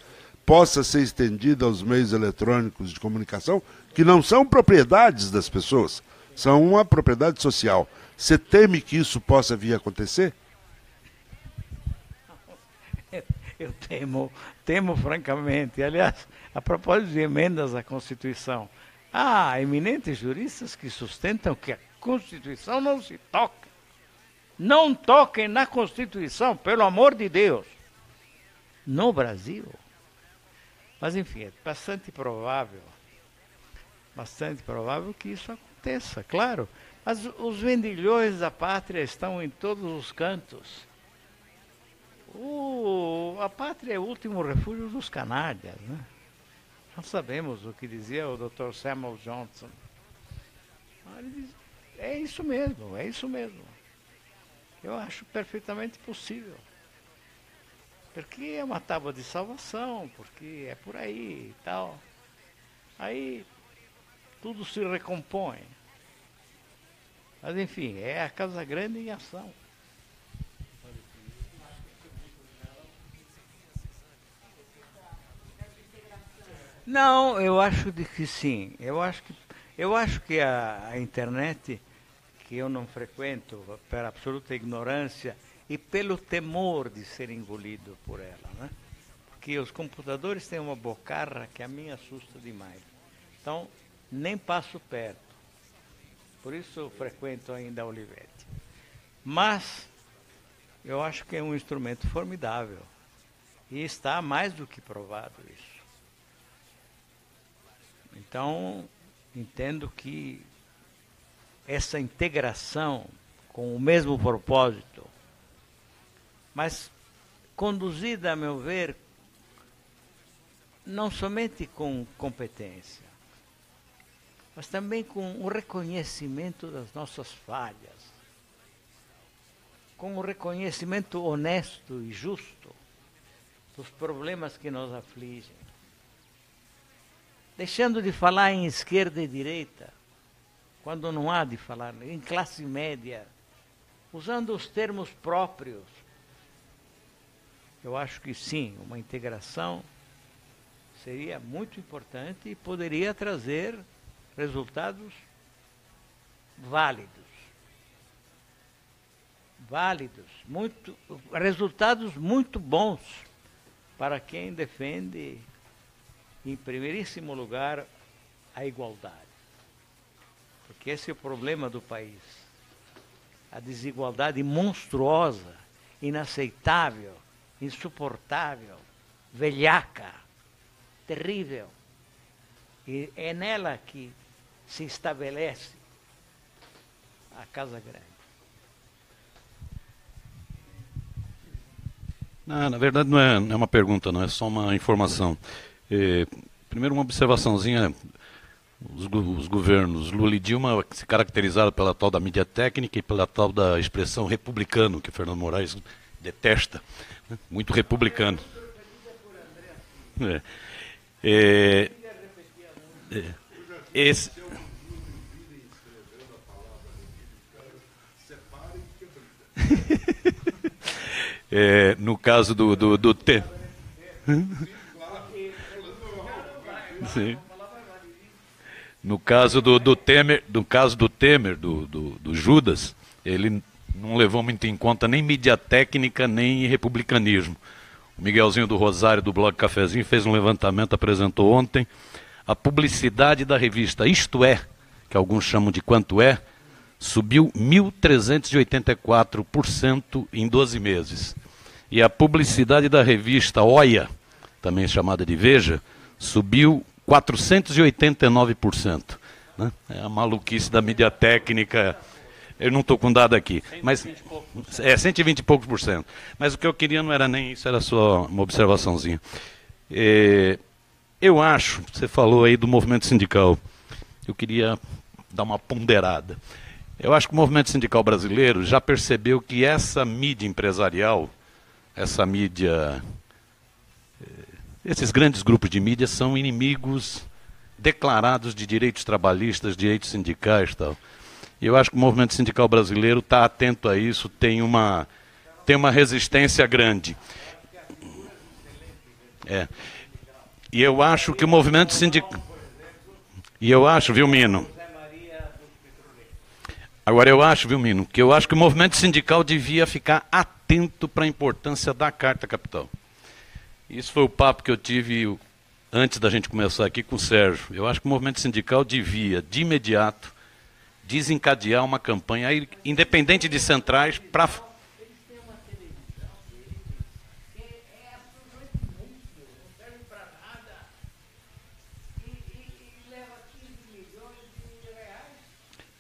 possa ser estendida aos meios eletrônicos de comunicação, que não são propriedades das pessoas, são uma propriedade social. Você teme que isso possa vir a acontecer? Eu temo francamente. Aliás, a propósito de emendas à Constituição, há eminentes juristas que sustentam que a Constituição não se toca. Não toquem na Constituição, pelo amor de Deus. No Brasil. Mas, enfim, é bastante provável que isso aconteça, claro. Mas os vendilhões da pátria estão em todos os cantos. A pátria é o último refúgio dos canalhas, né? Nós sabemos o que dizia o Dr. Samuel Johnson. Ele diz, é isso mesmo. Eu acho perfeitamente possível. Porque é uma tábua de salvação, porque é por aí e tal. Aí tudo se recompõe. Mas enfim, é a Casa Grande em ação. Não, eu acho que sim. Eu acho que a internet, que eu não frequento por absoluta ignorância e pelo temor de ser engolido por ela, né? Porque os computadores têm uma bocarra que a mim assusta demais. Então, nem passo perto. Por isso eu frequento ainda a Olivetti. Mas eu acho que é um instrumento formidável. E está mais do que provado isso. Então, entendo que essa integração com o mesmo propósito, mas conduzida, a meu ver, não somente com competência, mas também com o reconhecimento das nossas falhas, com o reconhecimento honesto e justo dos problemas que nos afligem. Deixando de falar em esquerda e direita, quando não há de falar, em classe média, usando os termos próprios. Eu acho que sim, uma integração seria muito importante e poderia trazer resultados válidos. Resultados muito bons para quem defende, em primeiríssimo lugar, a igualdade. Porque esse é o problema do país. A desigualdade monstruosa, inaceitável, insuportável, velhaca, terrível. E é nela que se estabelece a Casa Grande. Não, na verdade não é uma pergunta, não, é só uma informação. Primeiro uma observaçãozinha, os governos Lula e Dilma se caracterizaram pela tal da mídia técnica e pela tal da expressão republicano, que o Fernando Moraes detesta, né? Muito republicano. Esse... no caso do Temer. Sim. No caso do Temer, do Judas, ele não levou muito em conta nem mídia técnica, nem republicanismo. O Miguelzinho do Rosário, do blog Cafezinho, fez um levantamento, apresentou ontem, a publicidade da revista Isto É, que alguns chamam de Quanto É, subiu 1.384% em 12 meses. E a publicidade da revista Olha, também chamada de Veja, subiu 489%. Né? É a maluquice da mídia técnica. Eu não estou com dado aqui. 120 e poucos por cento. Mas o que eu queria não era nem isso, era só uma observaçãozinha. Eu acho, você falou aí do movimento sindical, eu queria dar uma ponderada. Eu acho que o movimento sindical brasileiro já percebeu que essa mídia empresarial, essa mídia, esses grandes grupos de mídia são inimigos declarados de direitos trabalhistas, direitos sindicais e tal. E eu acho que o movimento sindical brasileiro está atento a isso, tem uma resistência grande. E eu acho que o movimento sindical... E eu acho, viu, Mino? Agora eu acho, viu, Mino, que o movimento sindical devia ficar atento para a importância da Carta Capital. Isso foi o papo que eu tive antes da gente começar aqui com o Sérgio. Eu acho que o movimento sindical devia, de imediato, desencadear uma campanha, aí, independente de centrais, para...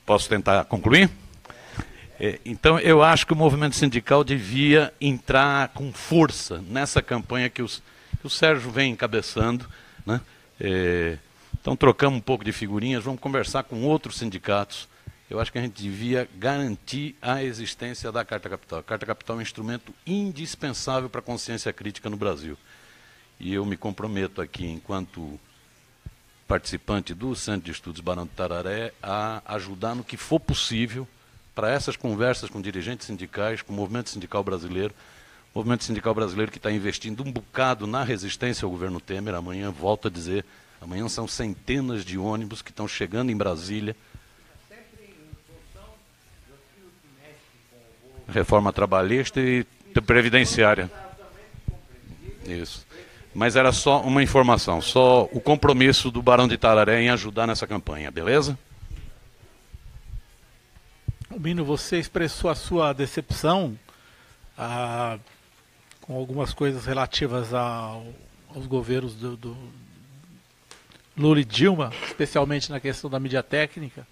Posso tentar concluir? Então, eu acho que o movimento sindical devia entrar com força nessa campanha que o Sérgio vem encabeçando, né? Então, trocamos um pouco de figurinhas, vamos conversar com outros sindicatos. Eu acho que a gente devia garantir a existência da Carta Capital. A Carta Capital é um instrumento indispensável para a consciência crítica no Brasil. E eu me comprometo aqui, enquanto participante do Centro de Estudos Barão do Tararé, a ajudar no que for possível para essas conversas com dirigentes sindicais, com o movimento sindical brasileiro. O movimento sindical brasileiro que está investindo um bocado na resistência ao governo Temer. Amanhã, volto a dizer, amanhã são centenas de ônibus que estão chegando em Brasília. Reforma trabalhista e previdenciária. Isso. Mas era só uma informação, só o compromisso do Barão de Tararé em ajudar nessa campanha, beleza? Albino, você expressou a sua decepção com algumas coisas relativas aos governos Lula e Dilma, especialmente na questão da mídia técnica,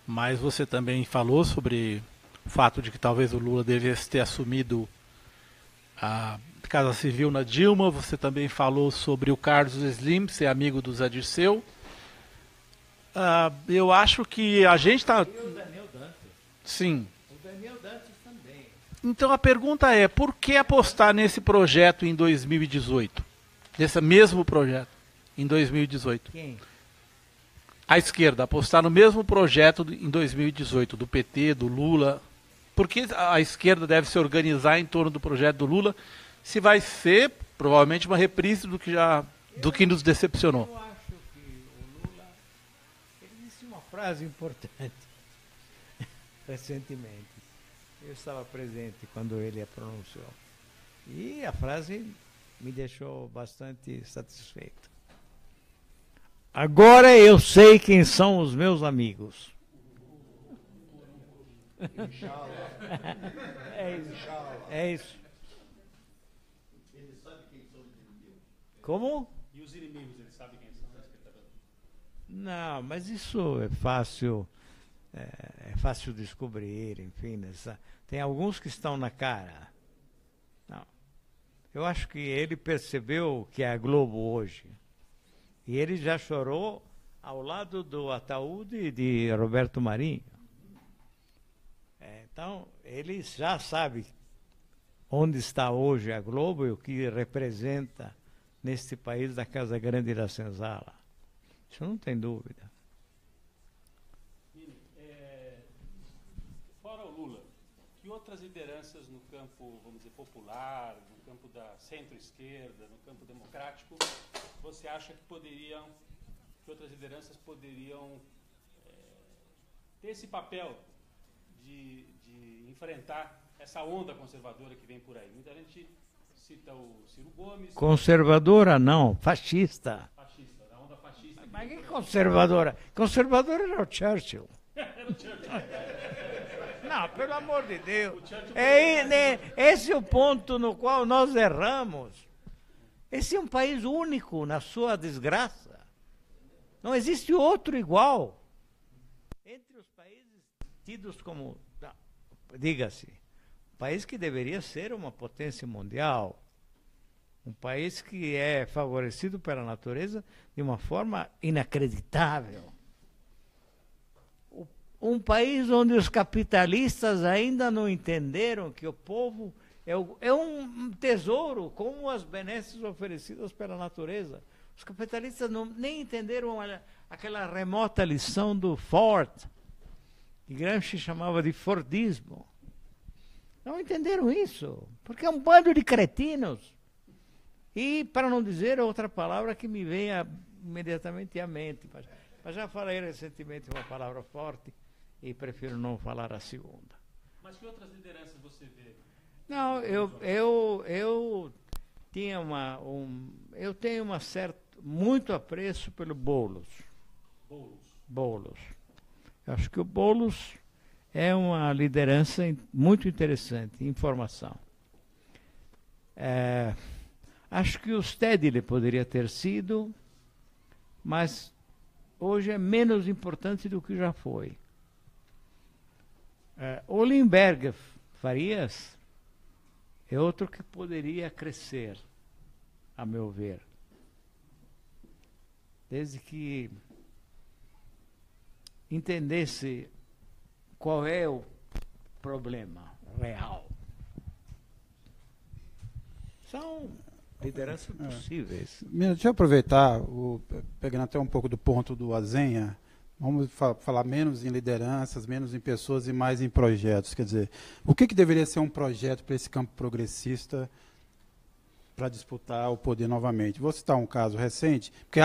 mas você também falou sobre o fato de que talvez o Lula devesse ter assumido a Casa Civil na Dilma. Você também falou sobre o Carlos Slim ser amigo do Zé Dirceu. Eu acho que a gente está... O Daniel Dantas. Sim. O Daniel Dantas também. Então a pergunta é, por que apostar nesse projeto em 2018? Nesse mesmo projeto em 2018? Quem? A esquerda, apostar no mesmo projeto em 2018, do PT, do Lula. Por que a esquerda deve se organizar em torno do projeto do Lula, se vai ser provavelmente uma reprise do que nos decepcionou? Eu acho que o Lula... Ele disse uma frase importante recentemente. Eu estava presente quando ele a pronunciou. E a frase me deixou bastante satisfeito. Agora eu sei quem são os meus amigos. É isso. É isso. Como? E os inimigos, ele sabe quem são? Não, mas isso é fácil descobrir, enfim. Tem alguns que estão na cara. Não. Eu acho que ele percebeu que é a Globo hoje. E ele já chorou ao lado do ataúde de Roberto Marinho. Então, ele já sabe onde está hoje a Globo e o que representa neste país da Casa Grande da Senzala. Isso não tem dúvida. Fora o Lula, que outras lideranças no campo, vamos dizer, popular, no campo da centro-esquerda, no campo democrático, você acha que outras lideranças poderiam ter esse papel de enfrentar essa onda conservadora que vem por aí? Muita gente cita o Ciro Gomes. Conservadora não, fascista. Fascista, a onda fascista. Mas que conservadora? Conservadora era o Churchill. Não, pelo amor de Deus. Esse é o ponto no qual nós erramos. Esse é um país único na sua desgraça. Não existe outro igual. Entre os países tidos como, diga-se, um país que deveria ser uma potência mundial, um país que é favorecido pela natureza de uma forma inacreditável. Um país onde os capitalistas ainda não entenderam que o povo é um tesouro, como as benesses oferecidas pela natureza. Os capitalistas nem entenderam aquela remota lição do Ford, que Gramsci chamava de Fordismo. Não entenderam isso, porque é um bando de cretinos. E, para não dizer outra palavra que me venha imediatamente à mente, mas já falei recentemente uma palavra forte e prefiro não falar a segunda. Mas que outras lideranças você vê? Não, eu tenho muito apreço pelo Boulos. Boulos. Eu acho que o Boulos é uma liderança muito interessante, informação. Acho que o Stedley poderia ter sido, mas hoje é menos importante do que já foi. O Limberger Farias é outro que poderia crescer, a meu ver. Desde que entendesse qual é o problema real. São lideranças possíveis. Deixa eu aproveitar, pegando até um pouco do ponto do Azenha, vamos falar menos em lideranças, menos em pessoas e mais em projetos. Quer dizer, o que deveria ser um projeto para esse campo progressista para disputar o poder novamente? Vou citar um caso recente, porque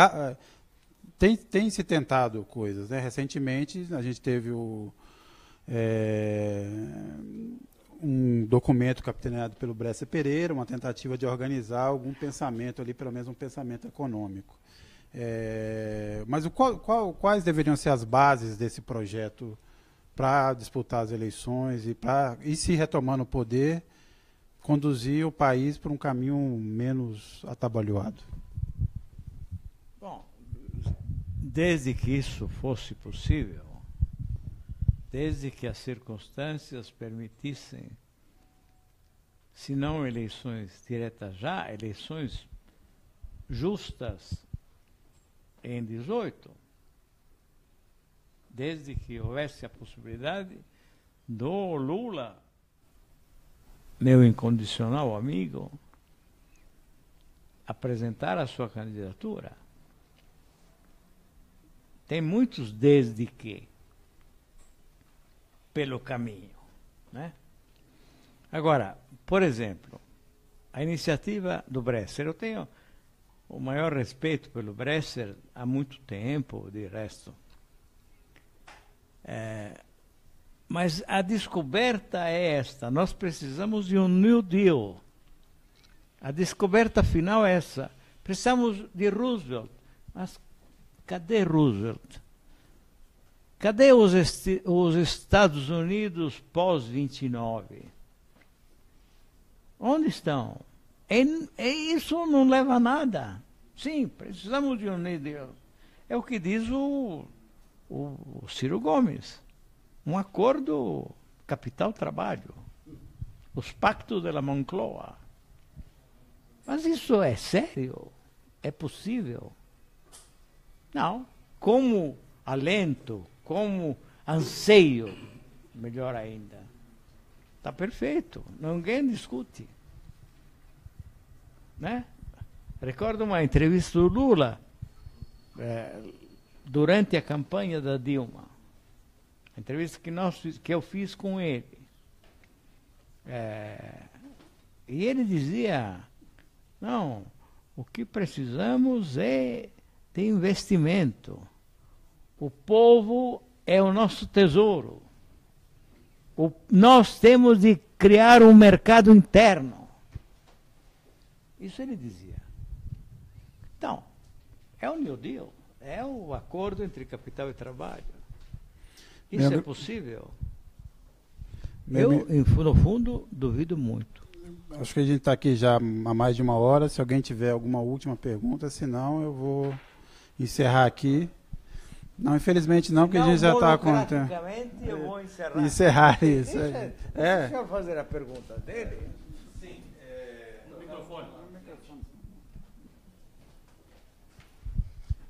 tem se tentado coisas, né? Recentemente a gente teve um documento capitaneado pelo Bresser Pereira, uma tentativa de organizar algum pensamento ali, pelo menos um pensamento econômico. Mas quais deveriam ser as bases desse projeto para disputar as eleições e se retomando o poder, conduzir o país para um caminho menos atabalhoado? Bom, desde que isso fosse possível, desde que as circunstâncias permitissem, se não eleições diretas já, eleições justas em 18, desde que houvesse a possibilidade do Lula, meu incondicional amigo, apresentar a sua candidatura. Tem muitos desde que pelo caminho, né? Agora, por exemplo, a iniciativa do Bresser, eu tenho o maior respeito pelo Bresser há muito tempo, de resto. Mas a descoberta é esta: nós precisamos de um New Deal. A descoberta final é essa. Precisamos de Roosevelt. Mas cadê Roosevelt? Cadê os Estados Unidos pós-29? Onde estão? Isso não leva a nada. Sim, precisamos de um New Deal. É o que diz o Ciro Gomes. Um acordo capital-trabalho. Os pactos de la Moncloa. Mas isso é sério? É possível? Não. Como alento, como anseio, melhor ainda. Está perfeito. Ninguém discute. Né? Recordo uma entrevista do Lula durante a campanha da Dilma. A entrevista que eu fiz com ele. E ele dizia: não, o que precisamos é de investimento. O povo é o nosso tesouro. Nós temos de criar um mercado interno. Isso ele dizia. Então, é o New Deal, é o acordo entre capital e trabalho. Isso é possível? Eu, no fundo, duvido muito. Acho que a gente está aqui já há mais de uma hora. Se alguém tiver alguma última pergunta, senão eu vou encerrar aqui. Não, infelizmente não, porque a gente já está com... eu vou encerrar. Encerrar isso. Deixa eu fazer a pergunta dele. Sim, no microfone.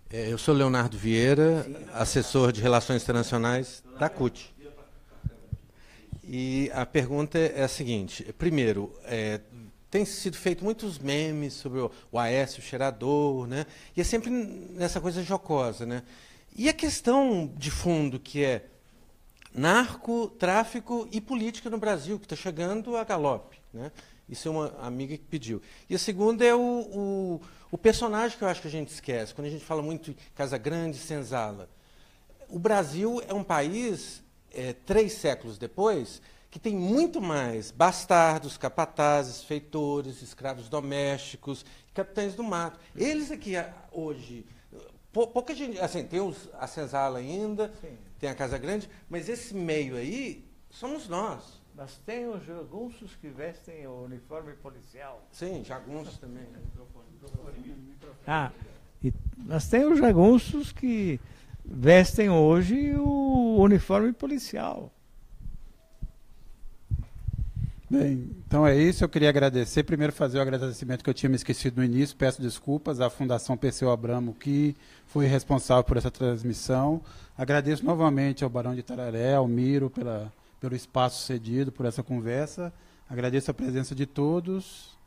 Eu sou Leonardo Vieira, assessor de Relações Internacionais da CUT. E a pergunta é a seguinte. Primeiro, tem sido feito muitos memes sobre o Aécio cheirador, né? E é sempre nessa coisa jocosa, né? E a questão de fundo, que é narco, tráfico e política no Brasil, que está chegando a galope, né? Isso é uma amiga que pediu. E a segunda é o personagem que eu acho que a gente esquece, quando a gente fala muito em Casagrande e Senzala. O Brasil é um país, 3 séculos depois, que tem muito mais bastardos, capatazes, feitores, escravos domésticos, capitães do mato. Eles aqui, hoje... Pouca gente, assim, tem a Senzala ainda, sim, tem a Casa Grande, mas esse meio aí somos nós. Mas tem os jagunços que vestem o uniforme policial. Sim, jagunços também. Mas tem os jagunços que vestem hoje o uniforme policial. Bem, então é isso. Eu queria agradecer. Primeiro fazer o agradecimento que eu tinha me esquecido no início. Peço desculpas à Fundação Perseu Abramo, que foi responsável por essa transmissão. Agradeço novamente ao Barão de Itararé, ao Miro, pelo espaço cedido, por essa conversa. Agradeço a presença de todos.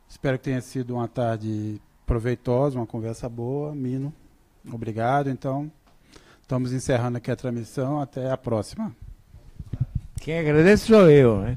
Espero que tenha sido uma tarde proveitosa, uma conversa boa. Mino, obrigado. Então, estamos encerrando aqui a transmissão. Até a próxima. Quem agradece sou eu, né?